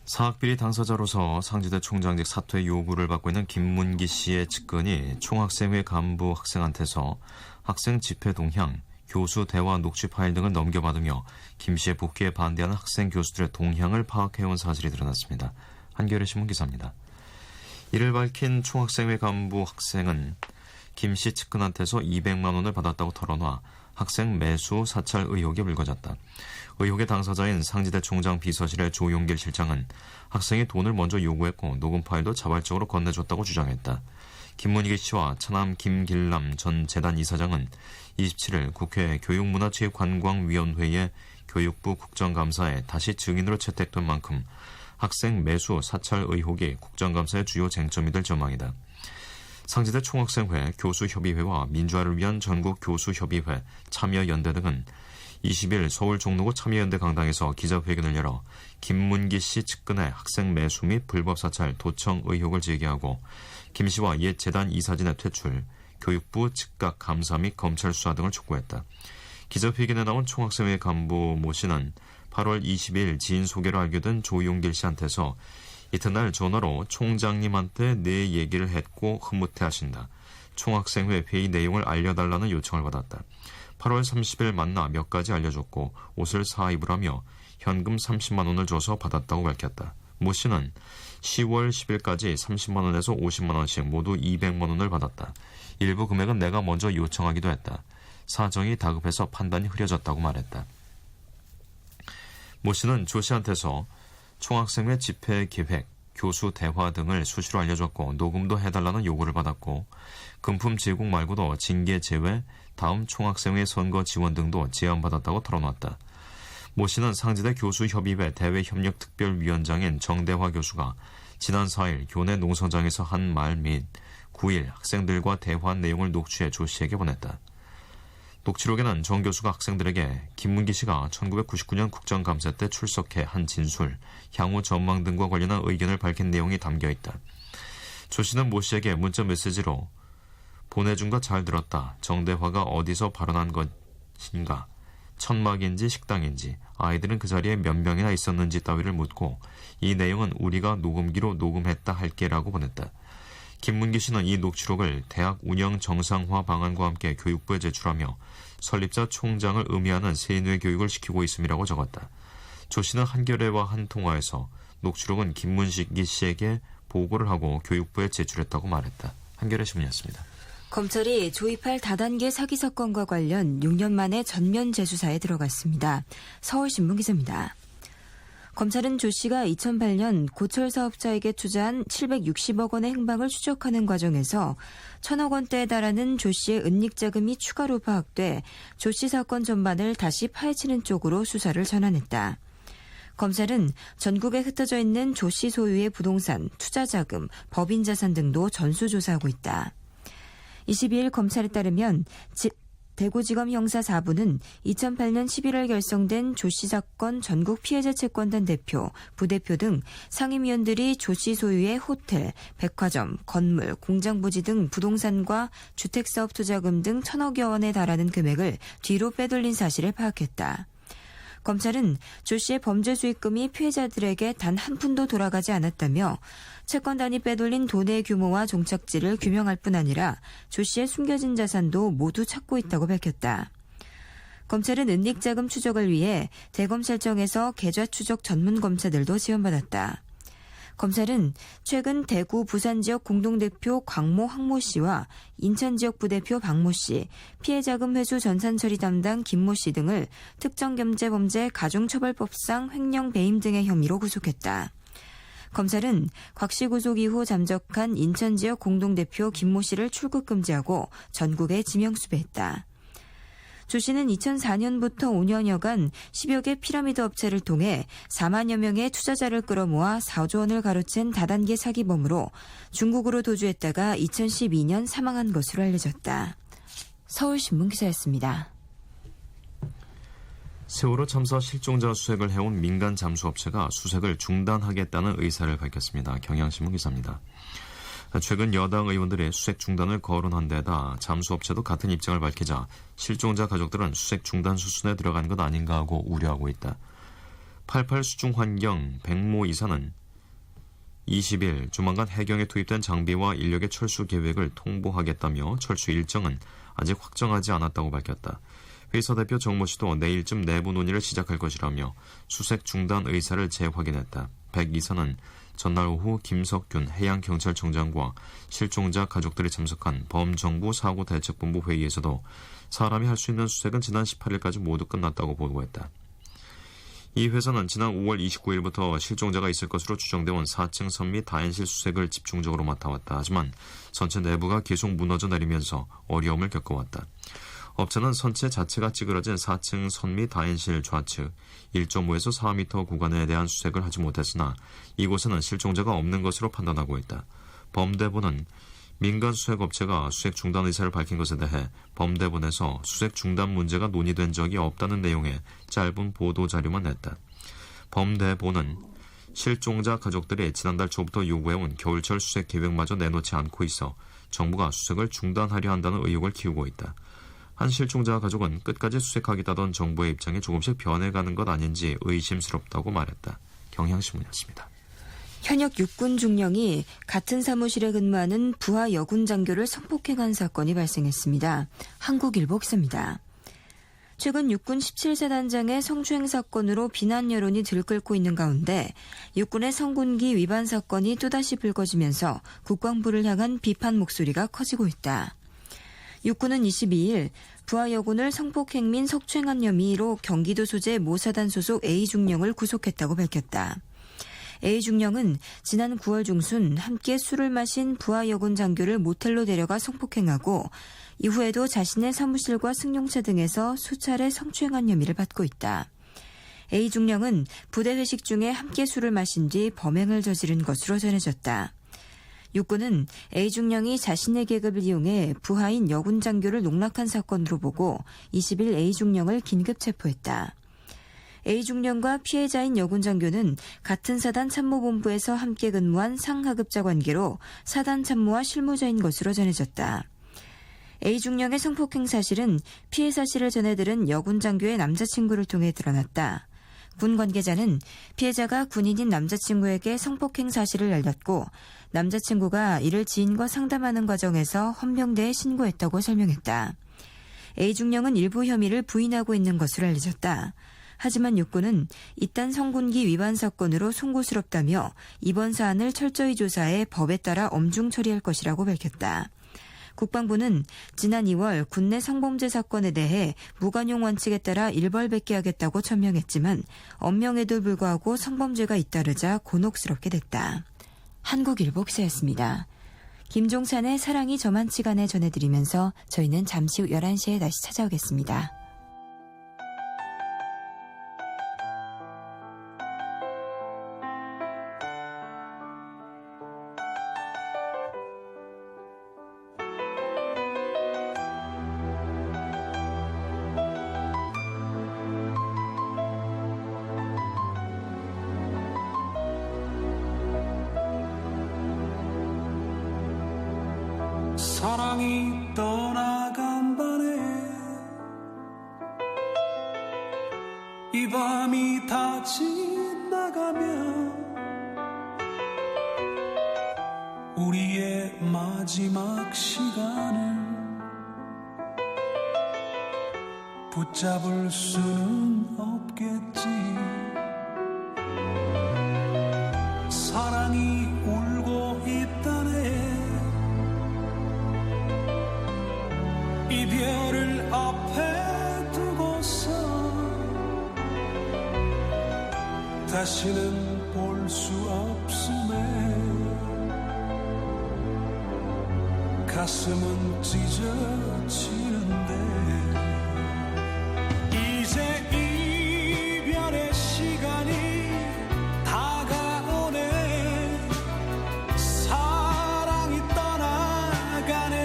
Speaker 1: 사학비리 당사자로서 상지대 총장직 사퇴 요구를 받고 있는 김문기 씨의 측근이 총학생회 간부 학생한테서 학생 집회 동향, 교수 대화 녹취 파일 등을 넘겨받으며 김 씨의 복귀에 반대하는 학생 교수들의 동향을 파악해온 사실이 드러났습니다. 한겨레 신문 기사입니다. 이를 밝힌 총학생회 간부 학생은 김 씨 측근한테서 200만 원을 받았다고 털어놔 학생 매수 사찰 의혹이 불거졌다. 의혹의 당사자인 상지대 총장 비서실의 조용길 실장은 학생이 돈을 먼저 요구했고 녹음 파일도 자발적으로 건네줬다고 주장했다. 김문기 씨와 차남 김길남 전 재단 이사장은 27일 국회 교육문화체육관광위원회의 교육부 국정감사에 다시 증인으로 채택된 만큼 학생 매수 사찰 의혹이 국정감사의 주요 쟁점이 될 전망이다. 상지대 총학생회, 교수협의회와 민주화를 위한 전국교수협의회, 참여연대 등은 20일 서울 종로구 참여연대 강당에서 기자회견을 열어 김문기 씨 측근의 학생 매수 및 불법 사찰 도청 의혹을 제기하고 김 씨와 옛 재단 이사진의 퇴출, 교육부 즉각 감사 및 검찰 수사 등을 촉구했다. 기자회견에 나온 총학생회 간부 모 씨는 8월 20일 지인 소개로 알게 된 조용길 씨한테서 이튿날 전화로 총장님한테 내 얘기를 했고 흐뭇해하신다. 총학생회 회의 내용을 알려달라는 요청을 받았다. 8월 30일 만나 몇 가지 알려줬고 옷을 사입으라며 현금 30만 원을 줘서 받았다고 밝혔다. 모 씨는 10월 10일까지 30만 원에서 50만 원씩 모두 200만 원을 받았다. 일부 금액은 내가 먼저 요청하기도 했다. 사정이 다급해서 판단이 흐려졌다고 말했다. 모 씨는 조 씨한테서 총학생회 집회 계획, 교수 대화 등을 수시로 알려줬고 녹음도 해달라는 요구를 받았고 금품 제공 말고도 징계 제외, 다음 총학생회 선거 지원 등도 제안받았다고 털어놨다. 모 씨는 상지대 교수협의회 대외협력특별위원장인 정대화 교수가 지난 4일 교내 농성장에서 한 말 및 9일 학생들과 대화한 내용을 녹취해 조 씨에게 보냈다. 녹취록에는 정 교수가 학생들에게 김문기 씨가 1999년 국정감사 때 출석해 한 진술, 향후 전망 등과 관련한 의견을 밝힌 내용이 담겨있다. 조 씨는 모 씨에게 문자 메시지로 보내준 거 잘 들었다. 정대화가 어디서 발언한 것인가? 천막인지 식당인지, 아이들은 그 자리에 몇 명이나 있었는지 따위를 묻고 이 내용은 우리가 녹음기로 녹음했다 할게라고 보냈다. 김문기 씨는 이 녹취록을 대학 운영 정상화 방안과 함께 교육부에 제출하며 설립자 총장을 의미하는 세뇌 교육을 시키고 있음이라고 적었다. 조 씨는 한겨레와 한 통화에서 녹취록은 김문기 씨에게 보고를 하고 교육부에 제출했다고 말했다. 한겨레 신문이었습니다.
Speaker 2: 검찰이 조이팔 다단계 사기 사건과 관련 6년 만에 전면 재수사에 들어갔습니다. 서울신문 기사입니다. 검찰은 조 씨가 2008년 고철 사업자에게 투자한 760억 원의 행방을 추적하는 과정에서 1,000억 원대에 달하는 조 씨의 은닉 자금이 추가로 파악돼 조 씨 사건 전반을 다시 파헤치는 쪽으로 수사를 전환했다. 검찰은 전국에 흩어져 있는 조 씨 소유의 부동산, 투자 자금, 법인 자산 등도 전수조사하고 있다. 22일 검찰에 따르면 대구지검 형사 4부는 2008년 11월 결성된 조 씨 사건 전국 피해자 채권단 대표, 부대표 등 상임위원들이 조 씨 소유의 호텔, 백화점, 건물, 공장 부지 등 부동산과 주택사업 투자금 등 1,000억여 원에 달하는 금액을 뒤로 빼돌린 사실을 파악했다. 검찰은 조 씨의 범죄 수익금이 피해자들에게 단 한 푼도 돌아가지 않았다며 채권단이 빼돌린 돈의 규모와 종착지를 규명할 뿐 아니라 조 씨의 숨겨진 자산도 모두 찾고 있다고 밝혔다. 검찰은 은닉자금 추적을 위해 대검찰청에서 계좌 추적 전문 검사들도 지원받았다. 검찰은 최근 대구 부산 지역 공동대표 광모 황모 씨와 인천 지역 부대표 박모 씨, 피해자금 회수 전산 처리 담당 김모 씨 등을 특정경제범죄 가중처벌법상 횡령 배임 등의 혐의로 구속했다. 검찰은 곽 씨 구속 이후 잠적한 인천 지역 공동대표 김모 씨를 출국 금지하고 전국에 지명수배했다. 조 씨는 2004년부터 5년여간 10여 개 피라미드 업체를 통해 4만여 명의 투자자를 끌어모아 4조 원을 가로챈 다단계 사기범으로 중국으로 도주했다가 2012년 사망한 것으로 알려졌다. 서울신문 기사였습니다.
Speaker 1: 세월호 참사 실종자 수색을 해온 민간 잠수업체가 수색을 중단하겠다는 의사를 밝혔습니다. 경향신문 기사입니다. 최근 여당 의원들의 수색 중단을 거론한 데다 잠수업체도 같은 입장을 밝히자 실종자 가족들은 수색 중단 수순에 들어간 것 아닌가 하고 우려하고 있다. 88 수중환경 백모 이사는 20일 조만간 해경에 투입된 장비와 인력의 철수 계획을 통보하겠다며 철수 일정은 아직 확정하지 않았다고 밝혔다. 회사 대표 정모 씨도 내일쯤 내부 논의를 시작할 것이라며 수색 중단 의사를 재확인했다. 백 이사는 전날 오후 김석균 해양경찰청장과 실종자 가족들이 참석한 범정부 사고대책본부 회의에서도 사람이 할 수 있는 수색은 지난 18일까지 모두 끝났다고 보고했다. 이 회사는 지난 5월 29일부터 실종자가 있을 것으로 추정되온 4층 선 및 다인실 수색을 집중적으로 맡아왔다. 하지만 선체 내부가 계속 무너져 내리면서 어려움을 겪어왔다. 업체는 선체 자체가 찌그러진 4층 선 및 다인실 좌측 1.5에서 4m 구간에 대한 수색을 하지 못했으나 이곳에는 실종자가 없는 것으로 판단하고 있다. 범대본은 민간 수색업체가 수색 중단 의사를 밝힌 것에 대해 범대본에서 수색 중단 문제가 논의된 적이 없다는 내용의 짧은 보도 자료만 냈다. 범대본은 실종자 가족들이 지난달 초부터 요구해온 겨울철 수색 계획마저 내놓지 않고 있어 정부가 수색을 중단하려 한다는 의혹을 키우고 있다. 한 실종자 가족은 끝까지 수색하겠다던 정부의 입장이 조금씩 변해가는 것 아닌지 의심스럽다고 말했다. 경향신문이었습니다.
Speaker 2: 현역 육군 중령이 같은 사무실에 근무하는 부하 여군 장교를 성폭행한 사건이 발생했습니다. 한국일보 기사입니다. 최근 육군 17사단장의 성추행 사건으로 비난 여론이 들끓고 있는 가운데 육군의 성군기 위반 사건이 또다시 불거지면서 국방부를 향한 비판 목소리가 커지고 있다. 육군은 22일 부하 여군을 성폭행 및 성추행한 혐의로 경기도 소재 모사단 소속 A중령을 구속했다고 밝혔다. A중령은 지난 9월 중순 함께 술을 마신 부하 여군 장교를 모텔로 데려가 성폭행하고 이후에도 자신의 사무실과 승용차 등에서 수차례 성추행한 혐의를 받고 있다. A중령은 부대 회식 중에 함께 술을 마신 뒤 범행을 저지른 것으로 전해졌다. 육군은 A중령이 자신의 계급을 이용해 부하인 여군 장교를 농락한 사건으로 보고 20일 A중령을 긴급 체포했다. A중령과 피해자인 여군 장교는 같은 사단 참모본부에서 함께 근무한 상하급자 관계로 사단 참모와 실무자인 것으로 전해졌다. A중령의 성폭행 사실은 피해 사실을 전해들은 여군 장교의 남자친구를 통해 드러났다. 군 관계자는 피해자가 군인인 남자친구에게 성폭행 사실을 알렸고 남자친구가 이를 지인과 상담하는 과정에서 헌병대에 신고했다고 설명했다. A중령은 일부 혐의를 부인하고 있는 것으로 알려졌다. 하지만 육군은 이딴 성군기 위반 사건으로 송구스럽다며 이번 사안을 철저히 조사해 법에 따라 엄중 처리할 것이라고 밝혔다. 국방부는 지난 2월 군내 성범죄 사건에 대해 무관용 원칙에 따라 일벌백계하겠다고 천명했지만 엄명에도 불구하고 성범죄가 잇따르자 곤혹스럽게 됐다. 한국일보 기사였습니다. 김종찬의 사랑이 저만치가 네 전해드리면서 저희는 잠시 후 11시에 다시 찾아오겠습니다.
Speaker 9: 사랑이 떠나간 밤에 이 밤이 다 지나가면 우리의 마지막 시간을 붙잡을 수는 없겠지. 사랑이 울고 있다네. 이별을 앞에 두고서 다시는 볼 수 없음에 가슴은 찢어지는데 이제 이별의 시간이 다가오네. 사랑이 떠나가네.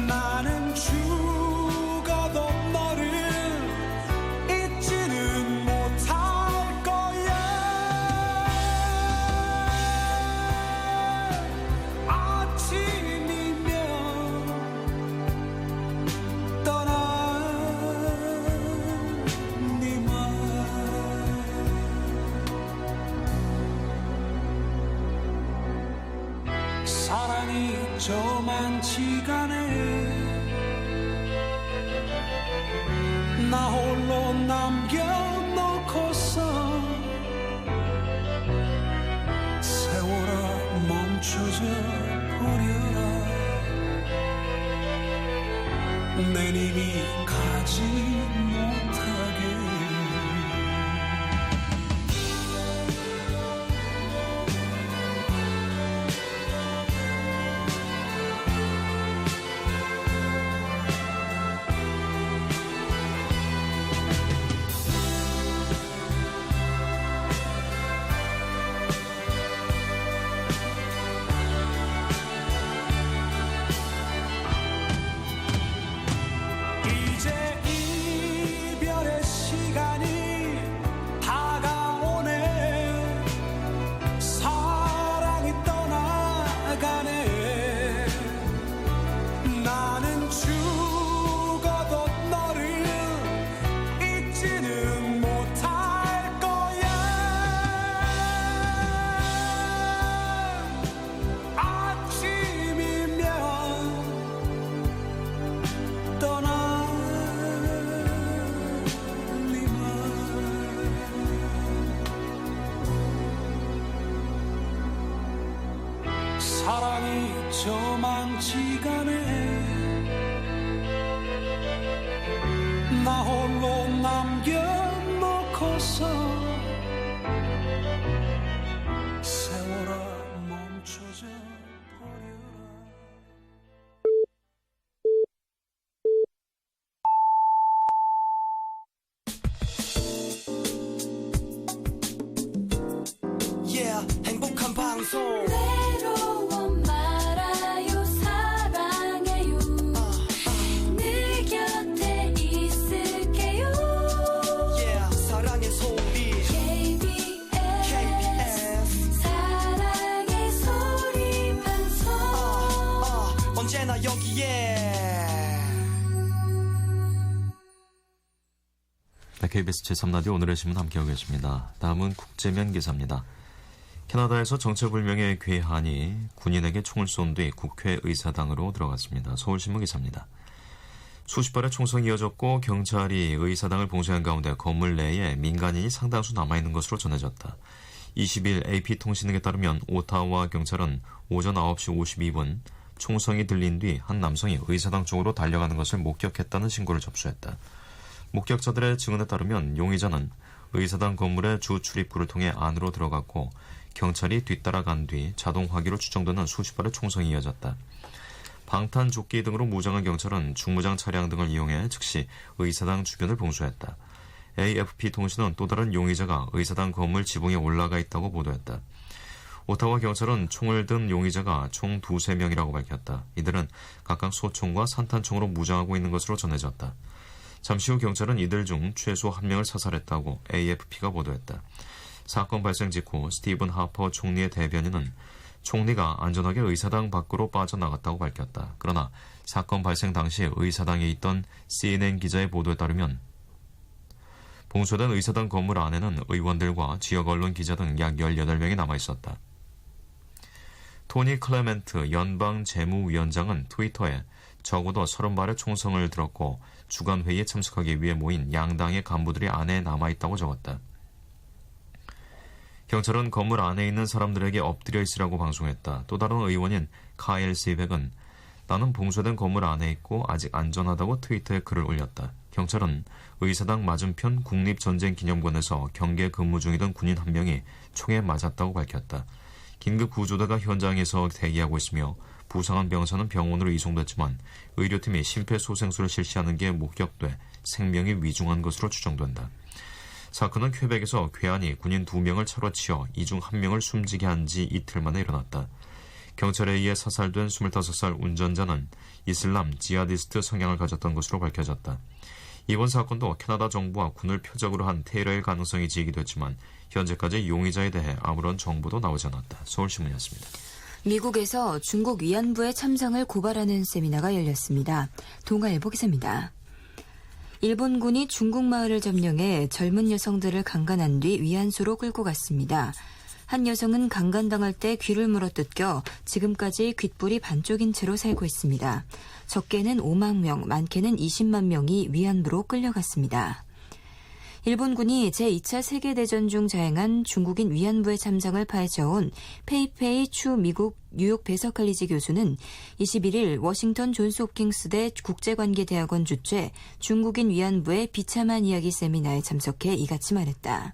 Speaker 9: 나는 죽어도 너를 잊지는 못할 거야. 아침이면 저만치가네 나 홀로 남겨놓고서 세월아 멈춰져 버려라 내 님이 가지 못하게 이제 이별의 시간이 다가오네 사랑이 떠나가네 나는 죽어도 너를 잊지는 못할 거야 아침이면 사랑이 저만치가네 나 홀로 남겨놓고서 세월아 멈춰져 버려라
Speaker 5: 행복한 방송
Speaker 4: 외로워 말아요 사랑해요 늘 곁에 있을게요
Speaker 5: 사랑의 소리
Speaker 4: KBS 사랑의 소리 방송
Speaker 5: 언제나 여기에
Speaker 1: KBS 제3라디오 오늘의 신문 함께하고 계십니다. 다음은 국제면 기사입니다. 캐나다에서 정체불명의 괴한이 군인에게 총을 쏜 뒤 국회의사당으로 들어갔습니다. 서울신문 기사입니다. 수십 발의 총성이 이어졌고 경찰이 의사당을 봉쇄한 가운데 건물 내에 민간인이 상당수 남아있는 것으로 전해졌다. 20일 AP통신 등에 따르면 오타와 경찰은 오전 9시 52분 총성이 들린 뒤 한 남성이 의사당 쪽으로 달려가는 것을 목격했다는 신고를 접수했다. 목격자들의 증언에 따르면 용의자는 의사당 건물의 주 출입구를 통해 안으로 들어갔고 경찰이 뒤따라간 뒤 자동 화기로 추정되는 수십 발의 총성이 이어졌다. 방탄조끼 등으로 무장한 경찰은 중무장 차량 등을 이용해 즉시 의사당 주변을 봉쇄했다. AFP 통신은 또 다른 용의자가 의사당 건물 지붕에 올라가 있다고 보도했다. 오타와 경찰은 총을 든 용의자가 총 2~3명이라고 밝혔다. 이들은 각각 소총과 산탄총으로 무장하고 있는 것으로 전해졌다. 잠시 후 경찰은 이들 중 최소 1명을 사살했다고 AFP가 보도했다. 사건 발생 직후 스티븐 하퍼 총리의 대변인은 총리가 안전하게 의사당 밖으로 빠져나갔다고 밝혔다. 그러나 사건 발생 당시 의사당에 있던 CNN 기자의 보도에 따르면 봉쇄된 의사당 건물 안에는 의원들과 지역 언론 기자 등 약 18명이 남아있었다. 토니 클레멘트 연방 재무위원장은 트위터에 적어도 30발의 총성을 들었고 주간 회의에 참석하기 위해 모인 양당의 간부들이 안에 남아있다고 적었다. 경찰은 건물 안에 있는 사람들에게 엎드려 있으라고 방송했다. 또 다른 의원인 카일 시백은 나는 봉쇄된 건물 안에 있고 아직 안전하다고 트위터에 글을 올렸다. 경찰은 의사당 맞은편 국립전쟁기념관에서 경계 근무 중이던 군인 한 명이 총에 맞았다고 밝혔다. 긴급 구조대가 현장에서 대기하고 있으며 부상한 병사는 병원으로 이송됐지만 의료팀이 심폐소생술을 실시하는 게 목격돼 생명이 위중한 것으로 추정된다. 사건은 퀘벡에서 괴한이 군인 2명을 차로 치어 이 중 1명을 숨지게 한 지 이틀 만에 일어났다. 경찰에 의해 사살된 25살 운전자는 이슬람 지하디스트 성향을 가졌던 것으로 밝혀졌다. 이번 사건도 캐나다 정부와 군을 표적으로 한 테러일 가능성이 제기도 했지만 현재까지 용의자에 대해 아무런 정보도 나오지 않았다. 서울신문이었습니다.
Speaker 2: 미국에서 중국 위안부의 참상을 고발하는 세미나가 열렸습니다. 동아일보 기사입니다. 일본군이 중국 마을을 점령해 젊은 여성들을 강간한 뒤 위안소로 끌고 갔습니다. 한 여성은 강간당할 때 귀를 물어뜯겨 지금까지 귓불이 반쪽인 채로 살고 있습니다. 적게는 5만 명, 많게는 20만 명이 위안부로 끌려갔습니다. 일본군이 제2차 세계대전 중 자행한 중국인 위안부의 참상을 파헤쳐온 페이페이 추 미국 뉴욕 베서칼리지 교수는 21일 워싱턴 존스홉킹스대 국제관계대학원 주최 중국인 위안부의 비참한 이야기 세미나에 참석해 이같이 말했다.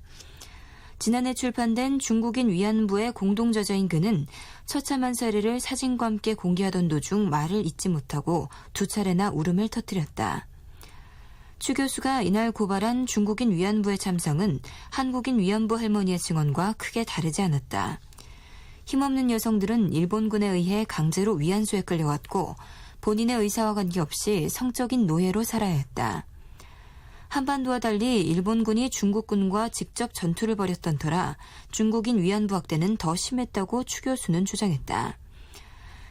Speaker 2: 지난해 출판된 중국인 위안부의 공동저자인 그는 처참한 사례를 사진과 함께 공개하던 도중 말을 잇지 못하고 2차례나 울음을 터뜨렸다. 추 교수가 이날 고발한 중국인 위안부의 참상은 한국인 위안부 할머니의 증언과 크게 다르지 않았다. 힘없는 여성들은 일본군에 의해 강제로 위안소에 끌려갔고 본인의 의사와 관계없이 성적인 노예로 살아야 했다. 한반도와 달리 일본군이 중국군과 직접 전투를 벌였던 터라 중국인 위안부 학대는 더 심했다고 추 교수는 주장했다.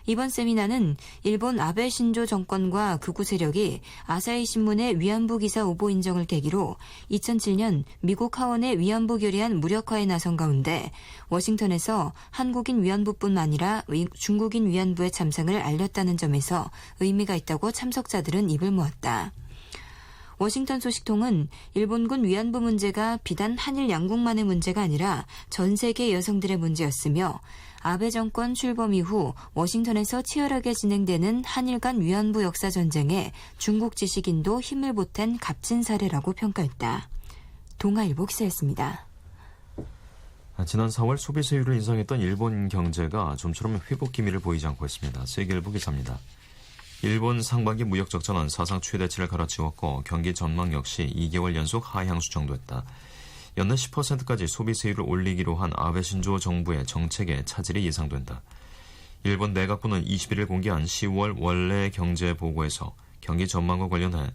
Speaker 2: 이번 세미나는 일본 아베 신조 정권과 극우 세력이 아사히 신문의 위안부 기사 오보 인정을 계기로 2007년 미국 하원의 위안부 결의안 무력화에 나선 가운데 워싱턴에서 한국인 위안부뿐 아니라 중국인 위안부의 참상을 알렸다는 점에서 의미가 있다고 참석자들은 입을 모았다. 워싱턴 소식통은 일본군 위안부 문제가 비단 한일 양국만의 문제가 아니라 전 세계 여성들의 문제였으며 아베 정권 출범 이후 워싱턴에서 치열하게 진행되는 한일 간 위안부 역사 전쟁에 중국 지식인도 힘을 보탠 값진 사례라고 평가했다. 동아일보 기사였습니다.
Speaker 1: 지난 4월 소비 세율을 인상했던 일본 경제가 좀처럼 회복 기미를 보이지 않고 있습니다. 세계일보 기사입니다. 일본 상반기 무역 적자는 사상 최대치를 갈아치웠고 경기 전망 역시 2개월 연속 하향 수정됐다. 연내 10%까지 소비 세율을 올리기로 한 아베 신조 정부의 정책에 차질이 예상된다. 일본 내각부는 21일 공개한 10월 원래 경제 보고에서 경기 전망과 관련해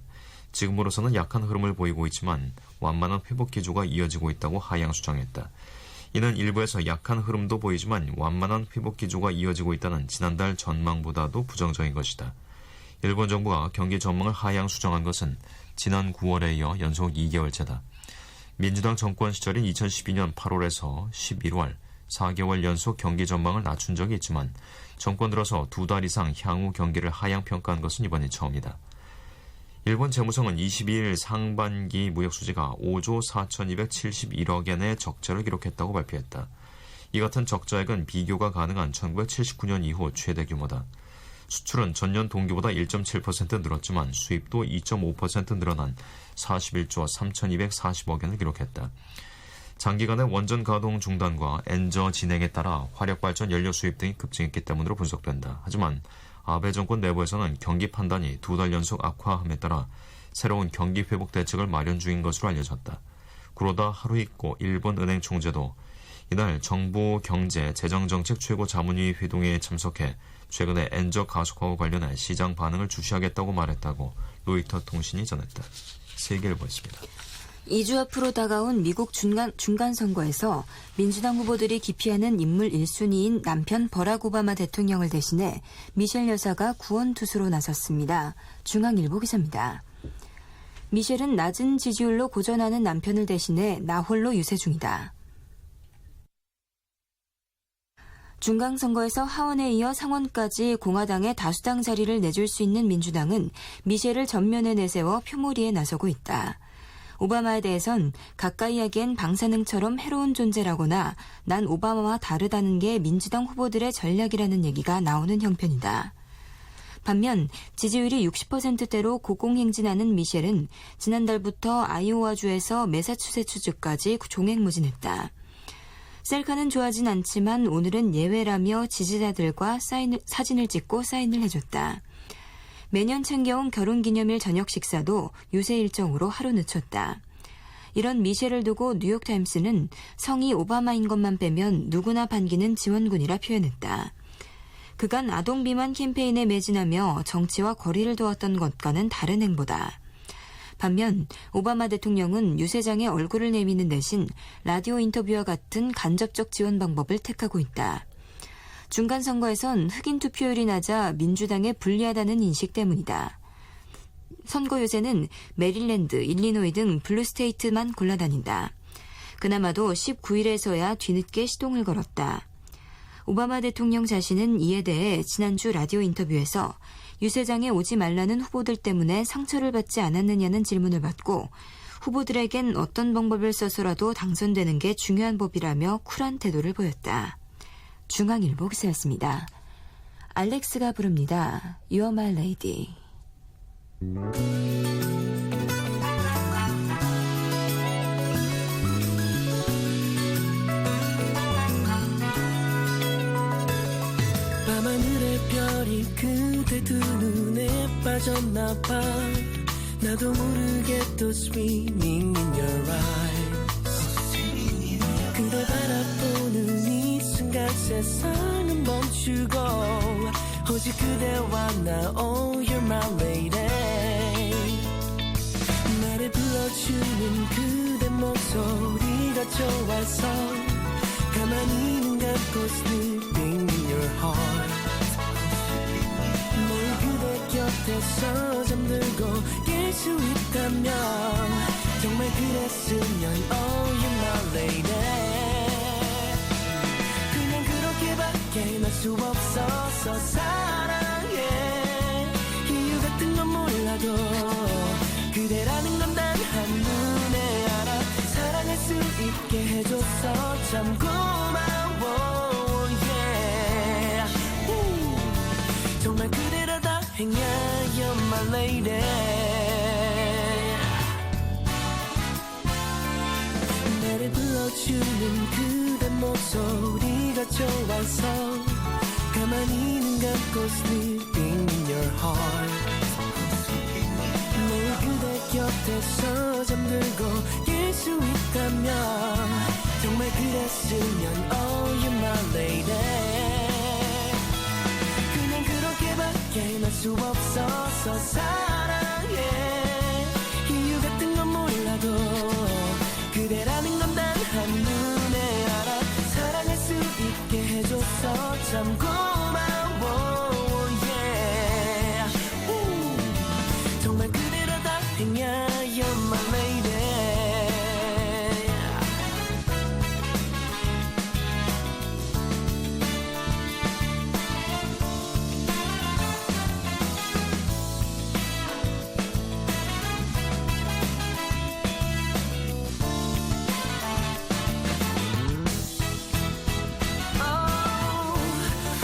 Speaker 1: 지금으로서는 약한 흐름을 보이고 있지만 완만한 회복 기조가 이어지고 있다고 하향 수정했다. 이는 일부에서 약한 흐름도 보이지만 완만한 회복 기조가 이어지고 있다는 지난달 전망보다도 부정적인 것이다. 일본 정부가 경기 전망을 하향 수정한 것은 지난 9월에 이어 연속 2개월째다. 민주당 정권 시절인 2012년 8월에서 11월 4개월 연속 경기 전망을 낮춘 적이 있지만 정권 들어서 2달 이상 향후 경기를 하향 평가한 것은 이번이 처음이다. 일본 재무성은 22일 상반기 무역 수지가 5조 4,271억 엔의 적자를 기록했다고 발표했다. 이 같은 적자액은 비교가 가능한 1979년 이후 최대 규모다. 수출은 전년 동기보다 1.7% 늘었지만 수입도 2.5% 늘어난 41조 3,240억 엔을 기록했다. 장기간의 원전 가동 중단과 엔저 진행에 따라 화력발전 연료 수입 등이 급증했기 때문으로 분석된다. 하지만 아베 정권 내부에서는 경기 판단이 2달 연속 악화함에 따라 새로운 경기 회복 대책을 마련 중인 것으로 알려졌다. 구로다 하루이코 일본 은행 총재도 이날 정부 경제 재정정책 최고 자문위 회동회에 참석해 최근에 엔저 가속화와 관련해 시장 반응을 주시하겠다고 말했다고 로이터 통신이 전했다. 세계일보였습니다.
Speaker 2: 2주 앞으로 다가온 미국 중간 선거에서 민주당 후보들이 기피하는 인물 1순위인 남편 버락 오바마 대통령을 대신해 미셸 여사가 구원 투수로 나섰습니다. 중앙일보 기사입니다. 미셸은 낮은 지지율로 고전하는 남편을 대신해 나홀로 유세 중이다. 중간선거에서 하원에 이어 상원까지 공화당의 다수당 자리를 내줄 수 있는 민주당은 미셸을 전면에 내세워 표몰이에 나서고 있다. 오바마에 대해선 가까이 하기엔 방사능처럼 해로운 존재라거나 난 오바마와 다르다는 게 민주당 후보들의 전략이라는 얘기가 나오는 형편이다. 반면 지지율이 60%대로 고공행진하는 미셸은 지난달부터 아이오와주에서 매사추세츠주까지 종횡무진했다. 셀카는 좋아하진 않지만 오늘은 예외라며 지지자들과 사진을 찍고 사인을 해줬다. 매년 챙겨온 결혼기념일 저녁 식사도 유세 일정으로 하루 늦췄다. 이런 미셸을 두고 뉴욕타임스는 성이 오바마인 것만 빼면 누구나 반기는 지원군이라 표현했다. 그간 아동 비만 캠페인에 매진하며 정치와 거리를 두었던 것과는 다른 행보다. 반면 오바마 대통령은 유세장에 얼굴을 내미는 대신 라디오 인터뷰와 같은 간접적 지원 방법을 택하고 있다. 중간선거에선 흑인 투표율이 낮아 민주당에 불리하다는 인식 때문이다. 선거 유세는 메릴랜드, 일리노이 등 블루스테이트만 골라다닌다. 그나마도 19일에서야 뒤늦게 시동을 걸었다. 오바마 대통령 자신은 이에 대해 지난주 라디오 인터뷰에서 유세장에 오지 말라는 후보들 때문에 상처를 받지 않았느냐는 질문을 받고 후보들에겐 어떤 방법을 써서라도 당선되는 게 중요한 법이라며 쿨한 태도를 보였다. 중앙일보 기사였습니다. 알렉스가 부릅니다. You're my lady.
Speaker 3: 밤하늘의 별이 그대 두 눈에 빠졌나봐 나도 모르게 또 swimming in your eyes 그대 바라보는 이 순간 세상은 멈추고 오직 그대와 나 Oh you're my lady 나를 불러주는 그대 목소리가 좋아서 가만히 눈 감고 sleeping in your heart 늘 그대 곁에서 잠들고 깰 수 있다면 정말 그랬으면 Oh you're my lady 그냥 그렇게밖에 날 수 없어서 사랑해 이유 같은 건 몰라도 그대라는 건 단 한눈에 알아 사랑할 수 있게 해줘서 참 고마워 yeah. 정말 그대라 다행이야 You're my lady 나를 불러주는 그대 목소리가 좋아서 가만히 눈 감고 sleeping in your heart 늘 그대 곁에서 잠들고 깰 수 있다면 정말 그랬으면 Oh you're my lady 그냥 그렇게밖에 날 수 없어서 사랑해 이유 같은 건 몰라도 그대라는 건 단 한눈에 알아 사랑할 수 있게 해줘서 참 고마워 yeah. 정말 그대라 다행이야 You're my lady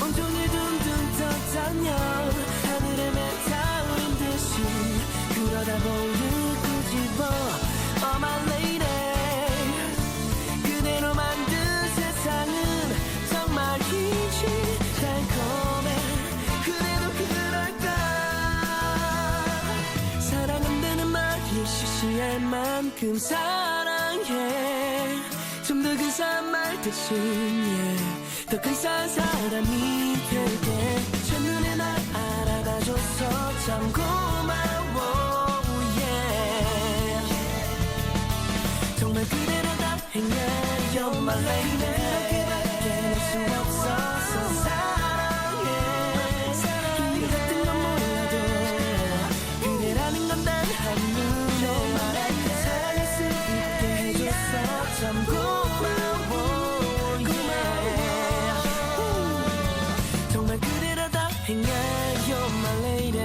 Speaker 3: 온종일 둥둥 떠다녀 하늘에 메타오른 듯이 그러다 볼을 끄집어 Oh my lady 그대로 만든 세상은 정말이지 달콤해 그래도 그럴까 사랑한다는 말이 시시할 만큼 사랑해 좀 더 근사한 말 대신 더 근사한 사람이 될게 첫눈에 날 알아봐줘서 참 고마워 yeah. 정말 그대로 다행이야 You're my lady 그렇게밖에 할 수 없어서 사랑해 이유 같은 건 몰라도 그대라는 건 단 한눈에 알아 사랑할 수 있게 해줘서 참 고마워 정말 그대라 다행이야 You're my lady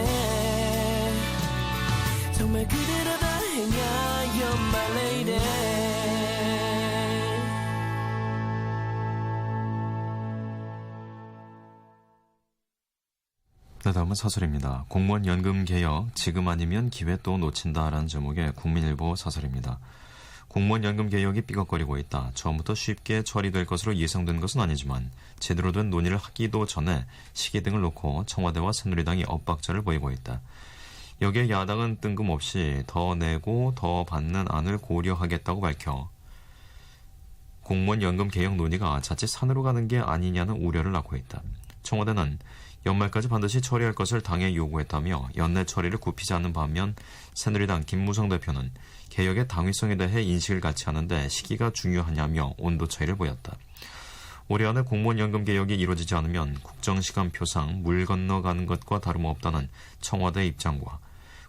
Speaker 3: 정말 그대라 다행이야 You're my lady
Speaker 1: 네, 다음은 사설입니다. 공무원 연금 개혁 지금 아니면 기회 또 놓친다라는 제목의 국민일보 사설입니다. 공무원 연금 개혁이 삐걱거리고 있다. 처음부터 쉽게 처리될 것으로 예상된 것은 아니지만 제대로 된 논의를 하기도 전에 시기 등을 놓고 청와대와 새누리당이 엇박자를 보이고 있다. 여기에 야당은 뜬금없이 더 내고 더 받는 안을 고려하겠다고 밝혀 공무원 연금 개혁 논의가 자칫 산으로 가는 게 아니냐는 우려를 낳고 있다. 청와대는 연말까지 반드시 처리할 것을 당에 요구했다며 연내 처리를 굽히지 않는 반면 새누리당 김무성 대표는 개혁의 당위성에 대해 인식을 같이 하는데 시기가 중요하냐며 온도 차이를 보였다. 올해 안에 공무원 연금 개혁이 이루어지지 않으면 국정시간표상 물 건너가는 것과 다름없다는 청와대의 입장과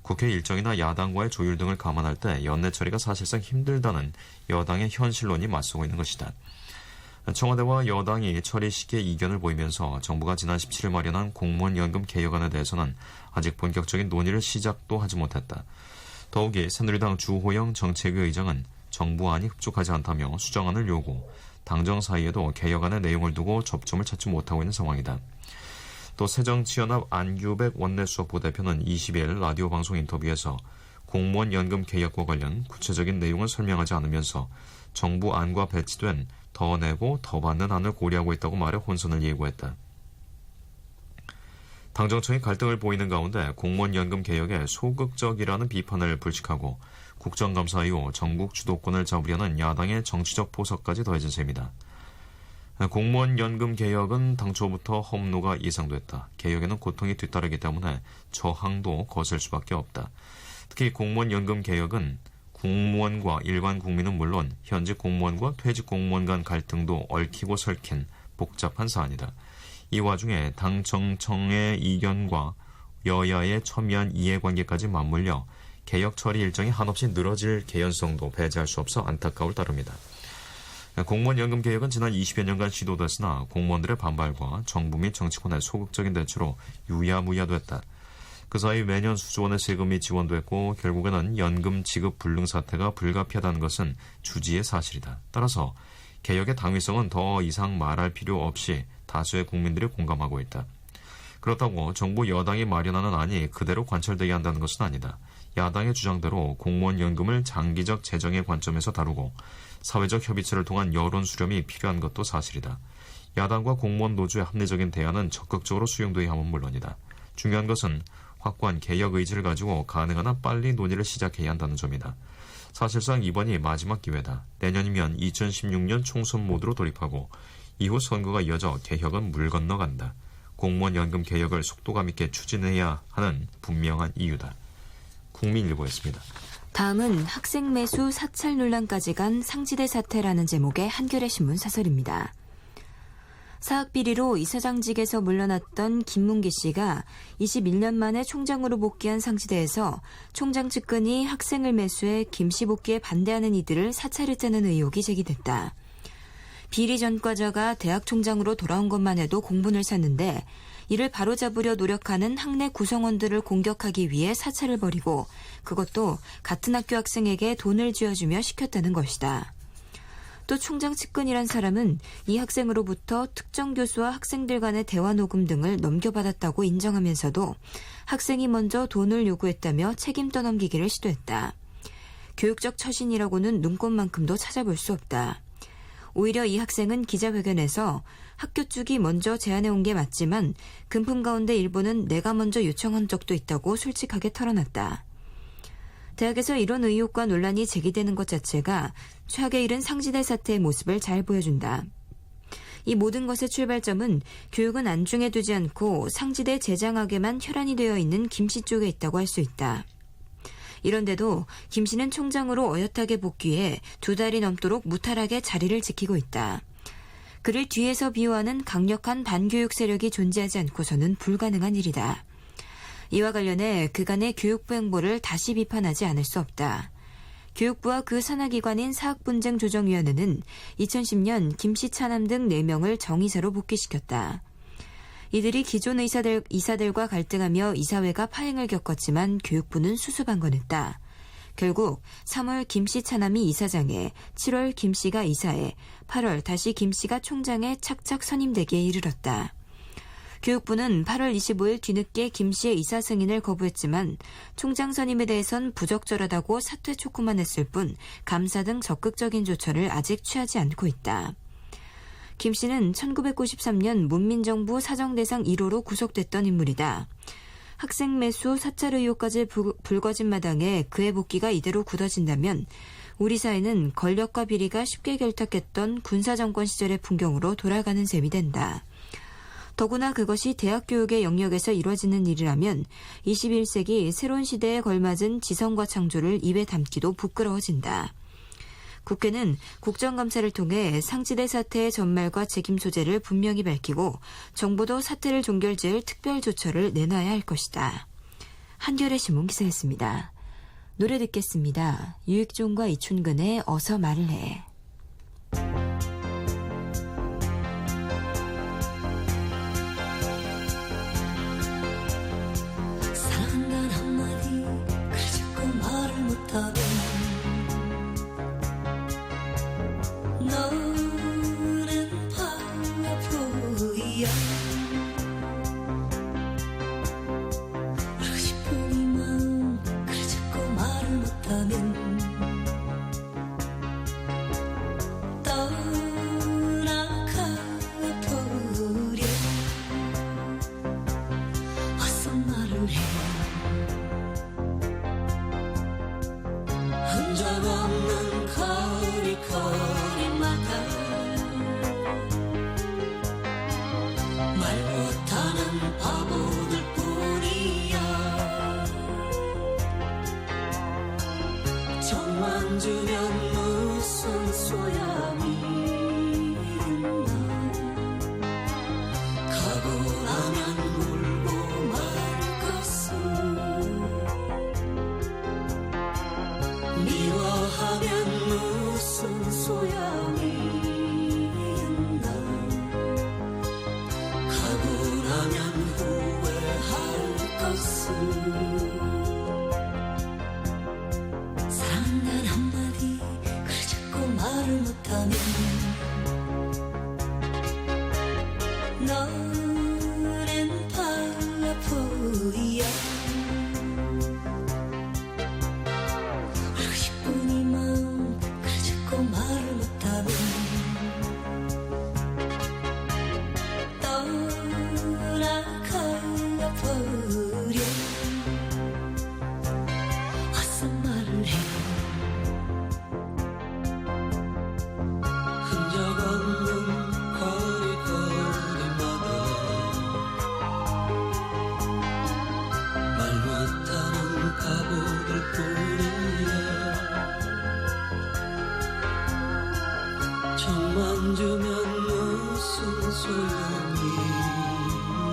Speaker 1: 국회 일정이나 야당과의 조율 등을 감안할 때 연내 처리가 사실상 힘들다는 여당의 현실론이 맞서고 있는 것이다. 청와대와 여당이 처리 시기에 이견을 보이면서 정부가 지난 17일 마련한 공무원 연금 개혁안에 대해서는 아직 본격적인 논의를 시작도 하지 못했다. 더욱이 새누리당 주호영 정책위 의장은 정부안이 흡족하지 않다며 수정안을 요구, 당정 사이에도 개혁안의 내용을 두고 접점을 찾지 못하고 있는 상황이다. 또 새정치연합 안규백 원내수석 부대표는 20일 라디오 방송 인터뷰에서 공무원 연금 개혁과 관련 구체적인 내용을 설명하지 않으면서 정부 안과 배치된 더 내고 더 받는 안을 고려하고 있다고 말해 혼선을 예고했다. 당정청이 갈등을 보이는 가운데 공무원 연금 개혁에 소극적이라는 비판을 불식하고 국정감사 이후 전국 주도권을 잡으려는 야당의 정치적 포석까지 더해진 셈이다. 공무원 연금 개혁은 당초부터 험로가 예상됐다. 개혁에는 고통이 뒤따르기 때문에 저항도 거셀 수밖에 없다. 특히 공무원 연금 개혁은 공무원과 일반 국민은 물론 현직 공무원과 퇴직 공무원 간 갈등도 얽히고 설킨 복잡한 사안이다. 이 와중에 당정청의 이견과 여야의 첨예한 이해관계까지 맞물려 개혁 처리 일정이 한없이 늘어질 개연성도 배제할 수 없어 안타까울 따름이다. 공무원 연금 개혁은 지난 20여 년간 시도됐으나 공무원들의 반발과 정부 및 정치권의 소극적인 대처로 유야무야됐다. 그 사이 매년 수조 원의 세금이 지원됐고 결국에는 연금 지급 불능 사태가 불가피하다는 것은 주지의 사실이다. 따라서 개혁의 당위성은 더 이상 말할 필요 없이 다수의 국민들이 공감하고 있다. 그렇다고 정부 여당이 마련하는 안이 그대로 관철되게 한다는 것은 아니다. 야당의 주장대로 공무원 연금을 장기적 재정의 관점에서 다루고 사회적 협의체를 통한 여론 수렴이 필요한 것도 사실이다. 야당과 공무원 노조의 합리적인 대안은 적극적으로 수용되어야 하면 물론이다. 중요한 것은 확고한 개혁 의지를 가지고 가능한 한 빨리 논의를 시작해야 한다는 점이다. 사실상 이번이 마지막 기회다. 내년이면 2016년 총선 모드로 돌입하고 이후 선거가 이어져 개혁은 물 건너간다. 공무원 연금 개혁을 속도감 있게 추진해야 하는 분명한 이유다. 국민일보였습니다.
Speaker 2: 다음은 학생 매수 사찰 논란까지 간 상지대 사태라는 제목의 한겨레 신문 사설입니다. 사학비리로 이사장직에서 물러났던 김문기 씨가 21년 만에 총장으로 복귀한 상지대에서 총장 측근이 학생을 매수해 김 씨 복귀에 반대하는 이들을 사찰했다는 의혹이 제기됐다. 비리 전과자가 대학 총장으로 돌아온 것만 해도 공분을 샀는데 이를 바로잡으려 노력하는 학내 구성원들을 공격하기 위해 사찰을 벌이고 그것도 같은 학교 학생에게 돈을 쥐어주며 시켰다는 것이다. 또 총장 측근이란 사람은 이 학생으로부터 특정 교수와 학생들 간의 대화 녹음 등을 넘겨받았다고 인정하면서도 학생이 먼저 돈을 요구했다며 책임 떠넘기기를 시도했다. 교육적 처신이라고는 눈꼽만큼도 찾아볼 수 없다. 오히려 이 학생은 기자회견에서 학교 쪽이 먼저 제안해온 게 맞지만 금품 가운데 일부는 내가 먼저 요청한 적도 있다고 솔직하게 털어놨다. 대학에서 이런 의혹과 논란이 제기되는 것 자체가 최악에 이른 상지대 사태의 모습을 잘 보여준다. 이 모든 것의 출발점은 교육은 안중에 두지 않고 상지대 재장학에만 혈안이 되어 있는 김씨 쪽에 있다고 할 수 있다. 이런데도 김 씨는 총장으로 어엿하게 복귀해 2달이 넘도록 무탈하게 자리를 지키고 있다. 그를 뒤에서 비호하는 강력한 반교육 세력이 존재하지 않고서는 불가능한 일이다. 이와 관련해 그간의 교육부 행보를 다시 비판하지 않을 수 없다. 교육부와 그 산하기관인 사학분쟁조정위원회는 2010년 김씨 차남 등 4명을 정의사로 복귀시켰다. 이들이 기존 이사들과 갈등하며 이사회가 파행을 겪었지만 교육부는 수수방관했다. 결국 3월 김씨 차남이 이사장에, 7월 김씨가 이사에, 8월 다시 김씨가 총장에 착착 선임되기에 이르렀다. 교육부는 8월 25일 뒤늦게 김씨의 이사 승인을 거부했지만 총장 선임에 대해선 부적절하다고 사퇴 촉구만 했을 뿐 감사 등 적극적인 조처를 아직 취하지 않고 있다. 김 씨는 1993년 문민정부 사정대상 1호로 구속됐던 인물이다. 학생 매수 사찰 의혹까지 불거진 마당에 그의 복귀가 이대로 굳어진다면 우리 사회는 권력과 비리가 쉽게 결탁했던 군사정권 시절의 풍경으로 돌아가는 셈이 된다. 더구나 그것이 대학 교육의 영역에서 이뤄지는 일이라면 21세기 새로운 시대에 걸맞은 지성과 창조를 입에 담기도 부끄러워진다. 국회는 국정감사를 통해 상지대 사태의 전말과 책임 소재를 분명히 밝히고 정부도 사태를 종결지을 특별 조처를 내놔야 할 것이다. 한겨레 신문 기사였습니다. 노래 듣겠습니다. 유익종과 이춘근의 어서 말을 해.
Speaker 8: 사랑한다는 한마디 그래 자꾸 말을 못하면 너는 바보야 울고 싶은 이 마음 그래 자꾸 말을 못하면 떠나가버려 어서 말을 해 흔적 없는 거리마다 말 못하는 바보들 뿐이야 정만 주면 무슨 소용이 있나 가고 나면 울고 말 것은 미워하면 무슨 소용이 있나 가고 나면 후회할 것은 사랑한다는 한마디 그래 자꾸 말을 못하면 너는 바보야 울고 싶은 이 마음 그래 자꾸 말을 못하면 떠나가버려 어서 말을 해 흔적 없는 거리마다 말 못하는 바보들 뿐이야 정만 주면 무슨 소용이 있나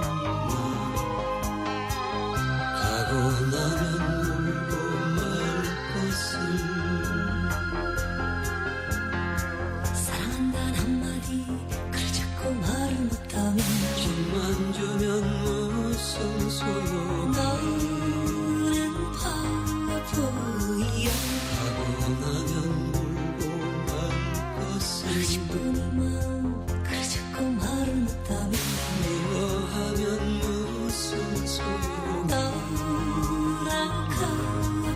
Speaker 8: 가고 나면 울고 말 것을 사랑한다는 한마디 그래 자꾸 말을 못하면 정만 주면 무슨 소용 너는 바보야 가고 나면 울고 말 것을 울고 싶은 이 마음 그래 자꾸 말을 못하면 미워하면 무슨 소용 떠나가버려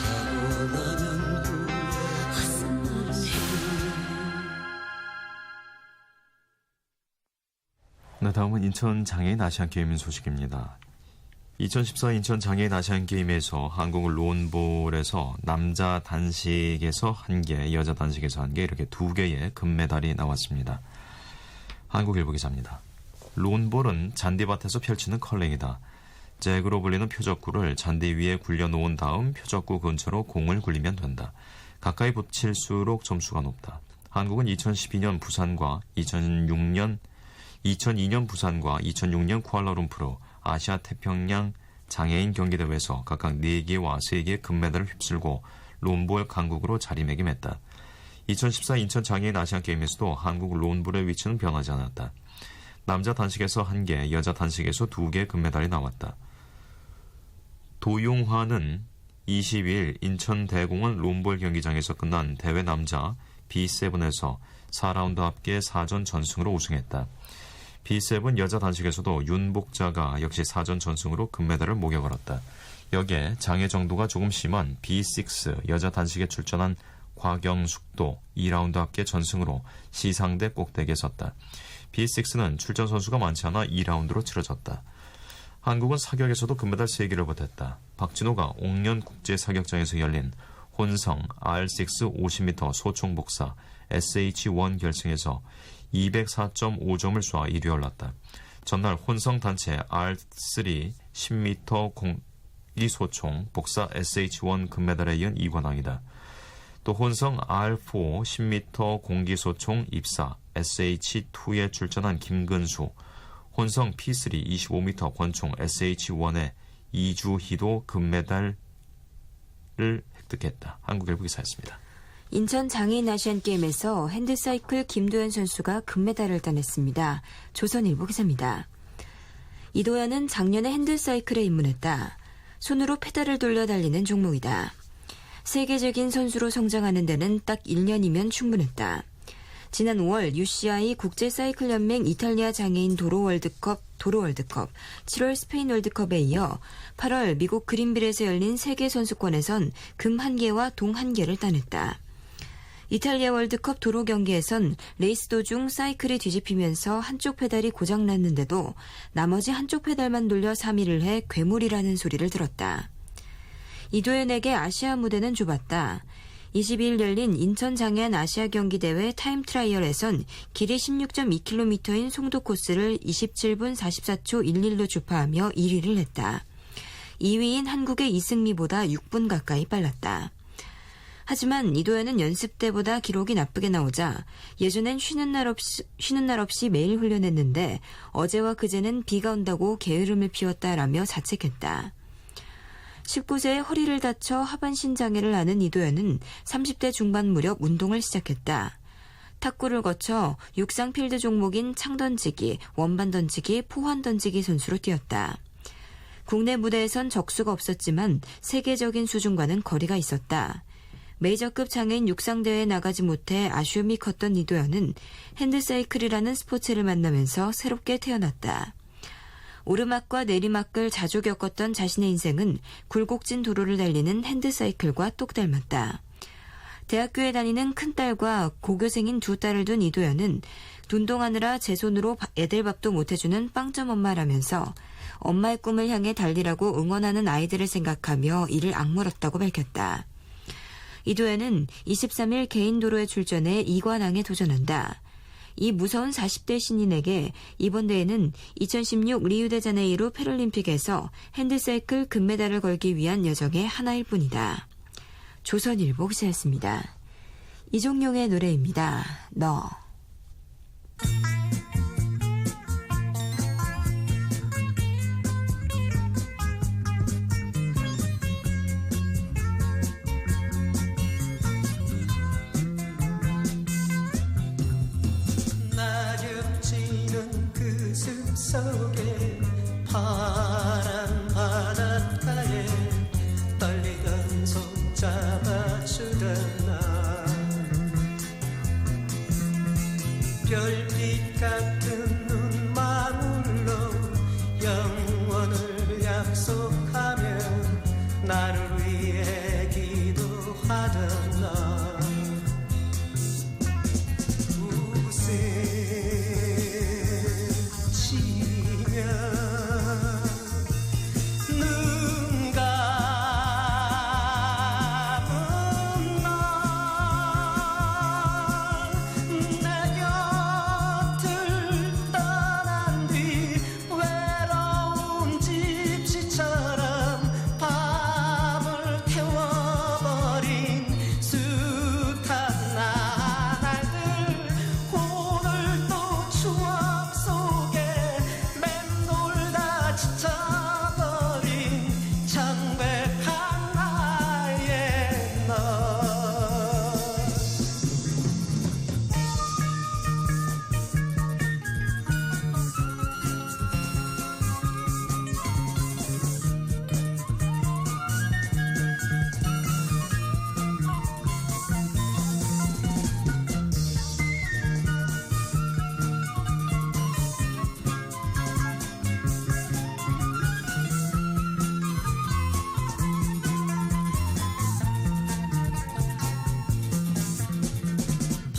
Speaker 8: 가고 나면 후회 어서 말을 해
Speaker 1: 네, 다음은 인천 장애인 아시안게임 소식입니다. 2014 인천 장애인 아시안게임에서 한국은 론볼에서 남자 단식에서 1개, 여자 단식에서 1개 이렇게 2개의 금메달이 나왔습니다. 한국일보 기사입니다. 론볼은 잔디밭에서 펼치는 컬링이다. 잭으로 불리는 표적구를 잔디 위에 굴려놓은 다음 표적구 근처로 공을 굴리면 된다. 가까이 붙일수록 점수가 높다. 한국은 2012년 부산과 2002년 부산과 2006년 쿠알라룸푸르 아시아 태평양 장애인 경기대회에서 각각 4개와 3개의 금메달을 휩쓸고 론볼 강국으로 자리매김했다. 2014 인천 장애인 아시안게임에서도 한국 론볼의 위치는 변하지 않았다. 남자 단식에서 1개, 여자 단식에서 2개의 금메달이 나왔다. 도용화는 22일 인천대공원 론볼 경기장에서 끝난 대회 남자 B7에서 4라운드 합계 4전 전승으로 우승했다. B7 여자 단식에서도 윤복자가 역시 4전 전승으로 금메달을 목에 걸었다. 여기에 장애 정도가 조금 심한 B6 여자 단식에 출전한 곽영숙도 2라운드 합계 전승으로 시상대 꼭대기에 섰다. B6는 출전 선수가 많지 않아 2라운드로 치러졌다. 한국은 사격에서도 금메달 3개를 보탰다. 박진호가 옥년 국제사격장에서 열린 혼성 R6 50m 소총 복사 SH1 결승에서 204.5점을 쏴 1위 올랐다. 전날 혼성 단체 R3 10m 공기 소총 복사 SH1 금메달에 이은 2관왕이다. 또 혼성 R4 10m 공기 소총 입사 SH2에 출전한 김근수, 혼성 P3 25m 권총 SH1에 이주희도 금메달을 획득했다. 한국일보 기사였습니다.
Speaker 2: 인천 장애인 아시안게임에서 핸드사이클 김도현 선수가 금메달을 따냈습니다. 조선일보 기사입니다. 이도현은 작년에 핸드사이클에 입문했다. 손으로 페달을 돌려 달리는 종목이다. 세계적인 선수로 성장하는 데는 딱 1년이면 충분했다. 지난 5월 UCI 국제사이클연맹 이탈리아 장애인 도로 월드컵, 7월 스페인 월드컵에 이어 8월 미국 그린빌에서 열린 세계선수권에선 금 1개와 동 1개를 따냈다. 이탈리아 월드컵 도로 경기에선 레이스 도중 사이클이 뒤집히면서 한쪽 페달이 고장났는데도 나머지 한쪽 페달만 돌려 3위를 해 괴물이라는 소리를 들었다. 이도현에게 아시아 무대는 좁았다. 22일 열린 인천 장애인 아시아 경기대회 타임 트라이얼에선 길이 16.2km인 송도 코스를 27분 44초 11로 주파하며 1위를 했다. 2위인 한국의 이승미보다 6분 가까이 빨랐다. 하지만 이도현은 연습 때보다 기록이 나쁘게 나오자 예전엔 쉬는 날 없이 매일 훈련했는데 어제와 그제는 비가 온다고 게으름을 피웠다라며 자책했다. 19세에 허리를 다쳐 하반신 장애를 앓은 이도현은 30대 중반 무렵 운동을 시작했다. 탁구를 거쳐 육상 필드 종목인 창던지기, 원반 던지기, 포환 던지기 선수로 뛰었다. 국내 무대에선 적수가 없었지만 세계적인 수준과는 거리가 있었다. 메이저급 장애인 육상대회에 나가지 못해 아쉬움이 컸던 이도현은 핸드사이클이라는 스포츠를 만나면서 새롭게 태어났다. 오르막과 내리막을 자주 겪었던 자신의 인생은 굴곡진 도로를 달리는 핸드사이클과 똑 닮았다. 대학교에 다니는 큰딸과 고교생인 2딸을 둔 이도현은 운동하느라 제 손으로 애들 밥도 못해주는 빵점 엄마라면서 엄마의 꿈을 향해 달리라고 응원하는 아이들을 생각하며 이를 악물었다고 밝혔다. 이도현은 23일 개인 도로에 출전해 이관왕에 도전한다. 이 무서운 40대 신인에게 이번 대회는 2016 리우데자네이루 패럴림픽에서 핸드사이클 금메달을 걸기 위한 여정의 하나일 뿐이다. 조선일보 기사였습니다. 이종용의 노래입니다. 너.
Speaker 8: 낙엽지는 그 숲속에 파란 바닷가에 떨리던 손 잡아주던 나 별빛 같은 눈망울로 영원을 약속하며 나를 위해 기도하던 나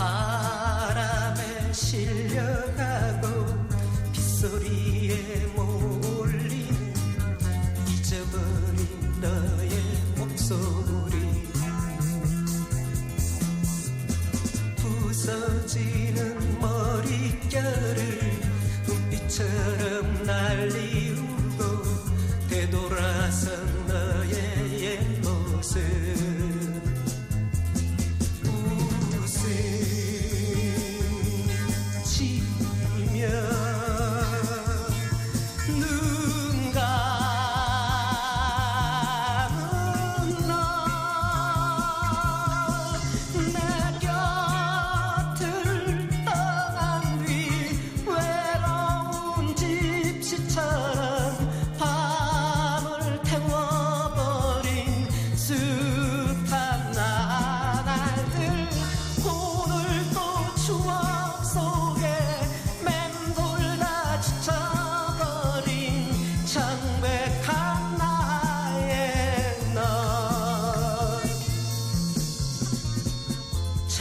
Speaker 8: 바람에 실려가고 빗소리에 몰리는 잊어버린 너의 목소리 부서지는 머릿결을 눈빛처럼 날리우고 되돌아선 너의 옛 모습 눈 감은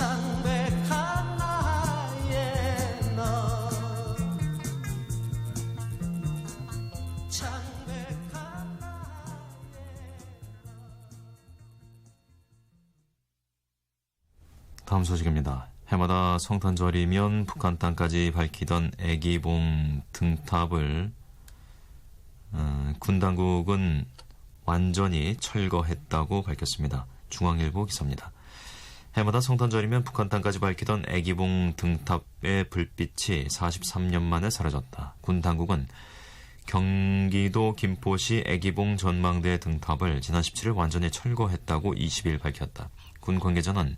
Speaker 5: 창백한 나의 너 창백한
Speaker 1: 다음 소식입니다. 해마다 성탄절이면 북한 땅까지 밝히던 애기봉 등탑을 군 당국은 완전히 철거했다고 밝혔습니다. 중앙일보 기사입니다. 해마다 성탄절이면 북한 땅까지 밝히던 애기봉 등탑의 불빛이 43년 만에 사라졌다. 군 당국은 경기도 김포시 애기봉 전망대 등탑을 지난 17일 완전히 철거했다고 20일 밝혔다. 군 관계자는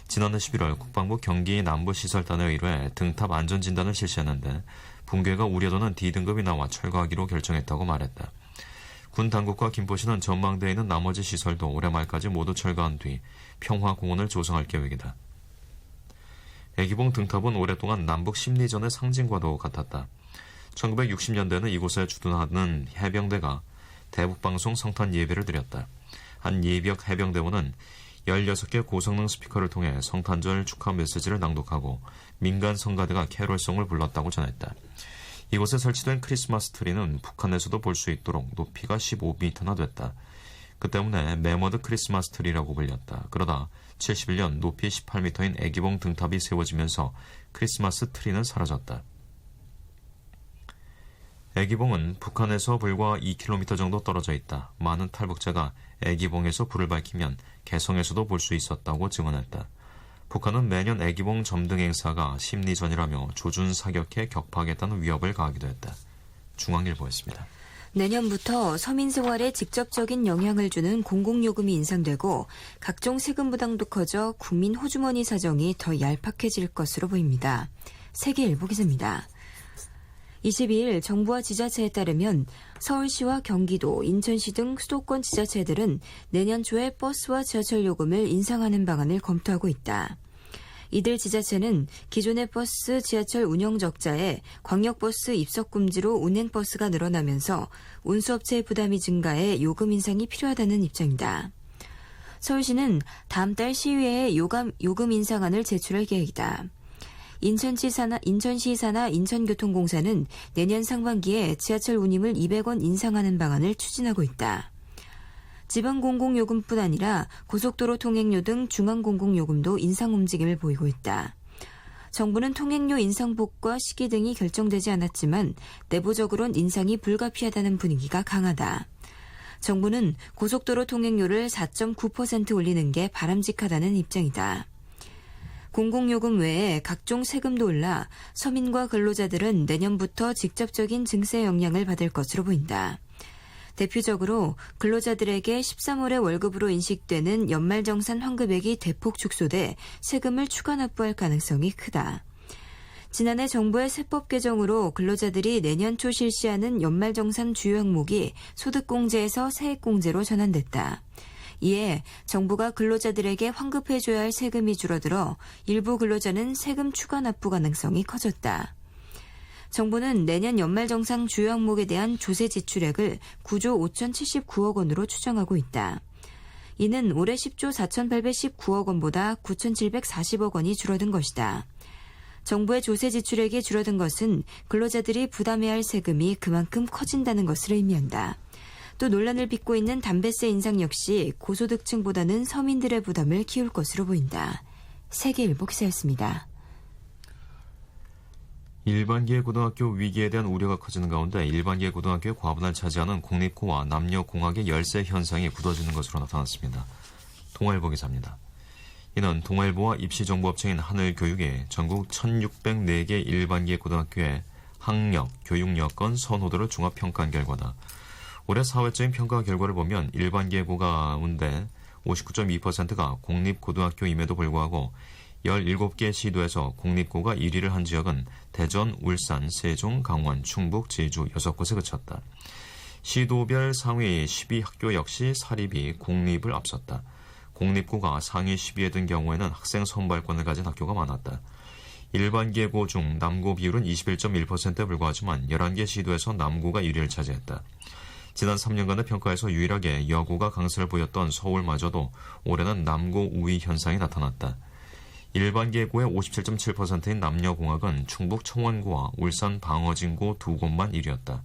Speaker 1: 지난해 11월 국방부 경기 남부시설단에 의뢰 등탑 안전진단을 실시했는데 붕괴가 우려되는 D등급이 나와 철거하기로 결정했다고 말했다. 군 당국과 김포시는 전망대에 있는 나머지 시설도 올해 말까지 모두 철거한 뒤 평화공원을 조성할 계획이다. 애기봉 등탑은 오랫동안 남북 심리전의 상징과도 같았다. 1960년대에는 이곳에 주둔하는 해병대가 대북방송 성탄 예배를 드렸다. 한 예비역 해병대원은 16개 고성능 스피커를 통해 성탄절 축하 메시지를 낭독하고 민간 성가대가 캐롤송을 불렀다고 전했다. 이곳에 설치된 크리스마스 트리는 북한에서도 볼 수 있도록 높이가 15m나 됐다. 그 때문에 매머드 크리스마스 트리라고 불렸다. 그러다 71년 높이 18m인 애기봉 등탑이 세워지면서 크리스마스 트리는 사라졌다. 애기봉은 북한에서 불과 2km 정도 떨어져 있다. 많은 탈북자가 애기봉에서 불을 밝히면 개성에서도 볼 수 있었다고 증언했다. 북한은 매년 애기봉 점등 행사가 심리전이라며 조준 사격해 격파하겠다는 위협을 가하기도 했다. 중앙일보였습니다.
Speaker 2: 내년부터 서민 생활에 직접적인 영향을 주는 공공요금이 인상되고 각종 세금 부담도 커져 국민 호주머니 사정이 더 얄팍해질 것으로 보입니다. 세계일보 기사입니다. 22일 정부와 지자체에 따르면 서울시와 경기도, 인천시 등 수도권 지자체들은 내년 초에 버스와 지하철 요금을 인상하는 방안을 검토하고 있다. 이들 지자체는 기존의 버스, 지하철 운영 적자에 광역버스 입석 금지로 운행버스가 늘어나면서 운수업체의 부담이 증가해 요금 인상이 필요하다는 입장이다. 서울시는 다음 달 시의회에 요금 인상안을 제출할 계획이다. 인천시사나 인천교통공사는 내년 상반기에 지하철 운임을 200원 인상하는 방안을 추진하고 있다. 지방공공요금뿐 아니라 고속도로 통행료 등 중앙공공요금도 인상 움직임을 보이고 있다. 정부는 통행료 인상폭과 시기 등이 결정되지 않았지만 내부적으론 인상이 불가피하다는 분위기가 강하다. 정부는 고속도로 통행료를 4.9% 올리는 게 바람직하다는 입장이다. 공공요금 외에 각종 세금도 올라 서민과 근로자들은 내년부터 직접적인 증세 영향을 받을 것으로 보인다. 대표적으로 근로자들에게 13월에 월급으로 인식되는 연말정산 환급액이 대폭 축소돼 세금을 추가 납부할 가능성이 크다. 지난해 정부의 세법 개정으로 근로자들이 내년 초 실시하는 연말정산 주요 항목이 소득공제에서 세액공제로 전환됐다. 이에 정부가 근로자들에게 환급해줘야 할 세금이 줄어들어 일부 근로자는 세금 추가 납부 가능성이 커졌다. 정부는 내년 연말정산 주요 항목에 대한 조세 지출액을 9조 5,079억 원으로 추정하고 있다. 이는 올해 10조 4,819억 원보다 9,740억 원이 줄어든 것이다. 정부의 조세 지출액이 줄어든 것은 근로자들이 부담해야 할 세금이 그만큼 커진다는 것을 의미한다. 또 논란을 빚고 있는 담배세 인상 역시 고소득층보다는 서민들의 부담을 키울 것으로 보인다. 세계일보 기사였습니다.
Speaker 1: 일반계 고등학교 위기에 대한 우려가 커지는 가운데 일반계 고등학교의 과분을 차지하는 공립고와 남녀공학의 열세 현상이 굳어지는 것으로 나타났습니다. 동아일보 기사입니다. 이는 동아일보와 입시정보업체인 하늘교육이 전국 1,604개 일반계 고등학교의 학력, 교육 여건, 선호도를 종합평가한 결과다. 올해 사회적인 평가 결과를 보면 일반계고 가운데 59.2%가 공립고등학교임에도 불구하고 17개 시도에서 공립고가 1위를 한 지역은 대전, 울산, 세종, 강원, 충북, 제주 6곳에 그쳤다. 시도별 상위 12학교 역시 사립이 공립을 앞섰다. 공립고가 상위 10위에 든 경우에는 학생 선발권을 가진 학교가 많았다. 일반계고 중 남고 비율은 21.1%에 불과하지만 11개 시도에서 남고가 1위를 차지했다. 지난 3년간의 평가에서 유일하게 여고가 강세를 보였던 서울마저도 올해는 남고 우위 현상이 나타났다. 일반 계구의 57.7%인 남녀공학은 충북 청원구와 울산 방어진구 두 곳만 1위였다.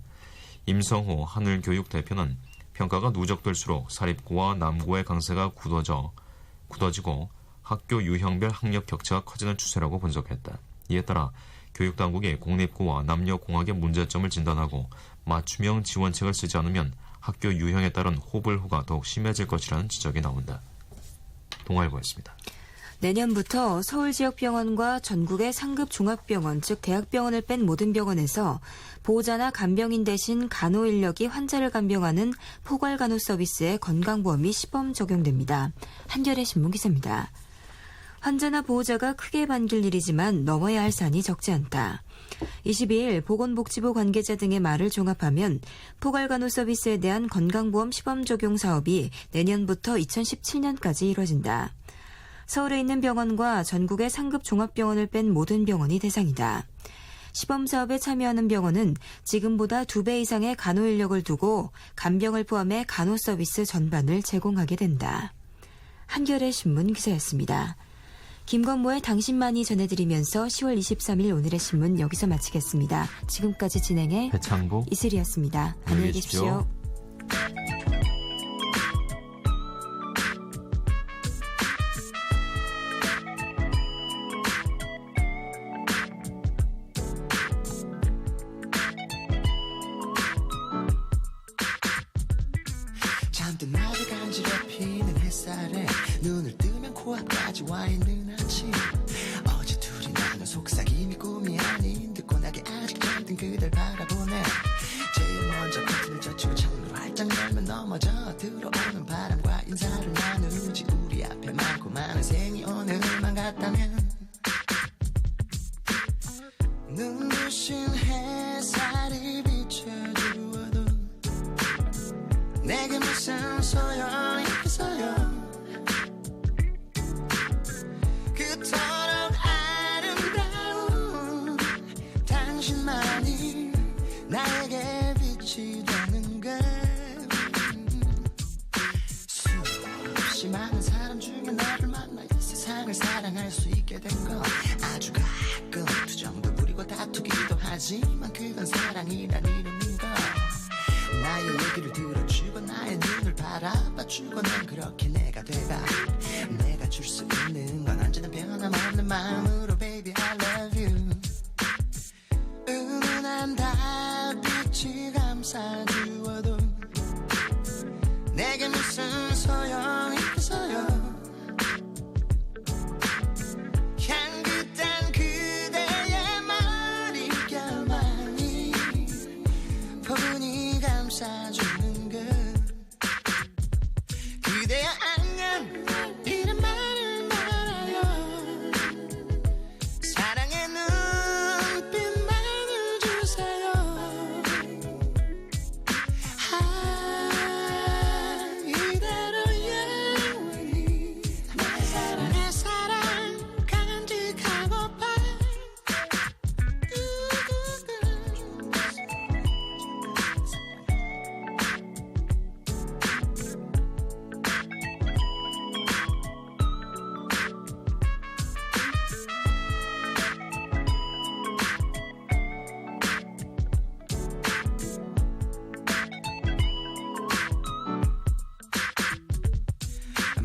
Speaker 1: 임성호 하늘교육 대표는 평가가 누적될수록 사립구와 남구의 강세가 굳어지고 학교 유형별 학력 격차가 커지는 추세라고 분석했다. 이에 따라 교육당국이 공립구와 남녀공학의 문제점을 진단하고 맞춤형 지원책을 쓰지 않으면 학교 유형에 따른 호불호가 더욱 심해질 것이라는 지적이 나온다. 동아일보였습니다.
Speaker 2: 내년부터 서울 지역 병원과 전국의 상급 종합병원, 즉 대학병원을 뺀 모든 병원에서 보호자나 간병인 대신 간호 인력이 환자를 간병하는 포괄간호 서비스에 건강보험이 시범 적용됩니다. 한겨레 신문 기사입니다. 환자나 보호자가 크게 반길 일이지만 넘어야 할 산이 적지 않다. 22일 보건복지부 관계자 등의 말을 종합하면 포괄간호 서비스에 대한 건강보험 시범 적용 사업이 내년부터 2017년까지 이뤄진다. 서울에 있는 병원과 전국의 상급 종합병원을 뺀 모든 병원이 대상이다. 시범사업에 참여하는 병원은 지금보다 2배 이상의 간호 인력을 두고 간병을 포함해 간호 서비스 전반을 제공하게 된다. 한겨레 신문 기사였습니다. 김건모의 당신만이 전해드리면서 10월 23일 오늘의 신문 여기서 마치겠습니다. 지금까지 진행해
Speaker 1: 배창구
Speaker 2: 이슬이었습니다. 안녕히 계십시오.
Speaker 10: 잠든 나를 간지럽히는 햇살에 눈을 뜨면 코앞까지 와 있는 아침 어제 둘이 나눈 속삭임이 꿈이 아닌 듯 고나게 아직 잠든 그댈 바라보네 제일 먼저 커튼을 젖히고 창문을 활짝 열면 넘어져 들어오는 바람과 인사를 나누지 우리 앞에 많고 많은 생이 오늘만 같다면 눈부신 햇살이 비춰주어도 내게 무슨 소용이 있어요 그토록 아름다운 당신만이 나에게 빛이 되는 걸 수없이 많은 사람 중에 너를 만나 이 세상을 사랑할 수 있게 된 거 아주 가끔 투정도 부리고 다투기도 하지만 그건 사랑이란 이름인 걸 나의 얘기를 들어주고 나의 눈을 바라봐주고 난 그렇게 내가 돼가 내가 줄 수 있는 건 언제나 변함없는 마음으로 Baby I love you 은은한 달빛이 감싸주어도 내게 무슨 소용이 있어요 향긋한 그대의 머릿결만이 포근히 감싸주는 것 그대여 안녕 이런 말을 말아요 사랑의 눈빛만을 주세요 이대로 영원히 내 사랑 간직하고파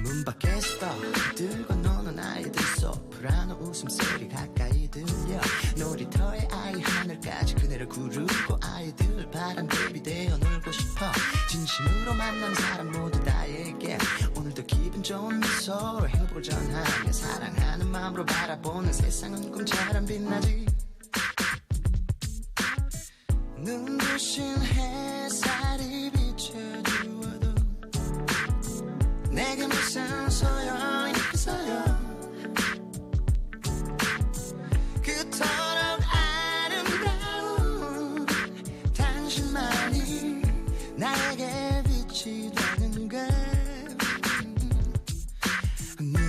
Speaker 10: 문 밖에서 들고 노는 아이들 소프라노 웃음소리 가까이 들려 놀이터에 아이 하늘까지 그네를 구르고 아이들 바람개비 되어 놀고 싶어 진심으로 만난 사람 모두 나에게 오늘도 기분 좋은 미소로 행복을 전하며 사랑하는 마음으로 바라보는 세상은 꿈처럼 빛나지 눈부신 햇살이 비춰주어도 내게 무슨 소용이 있어요 그토록 아름다운 당신만이 나에게 빛이 되는 걸 눈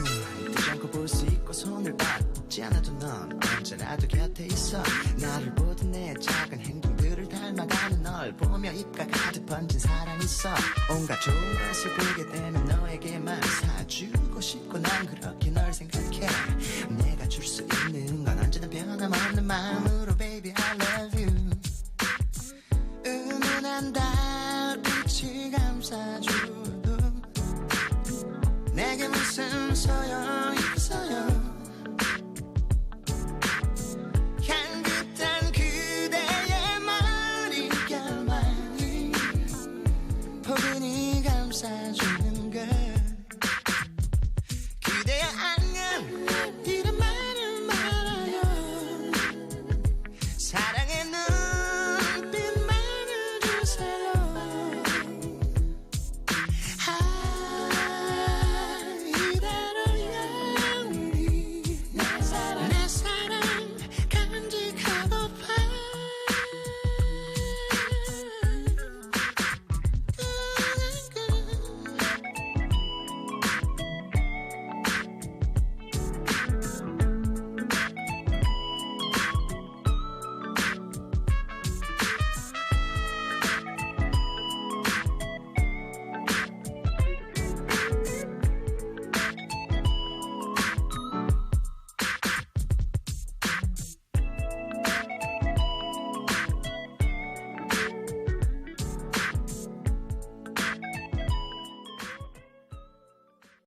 Speaker 10: 뜨지 않고 볼 수 있고 손을 받지 않아도 넌 언제라도 곁에 있어 나를 보던 내 작은 행동들을 닮아가는 널 보며 입가 가득 번진 사랑이 있어 온갖 좋은 것을 보게 되면 너에게만 사주고 안고 싶고 난 그렇게 널 생각해 내가 줄 수 있는 건 언제나 변함없는 마음으로 baby I love you 은은한 달빛이 감싸줘도 내게 무슨 소용이 있어요 향긋한 그대의 머릿결만이 포근히 감싸주는 걸 그대여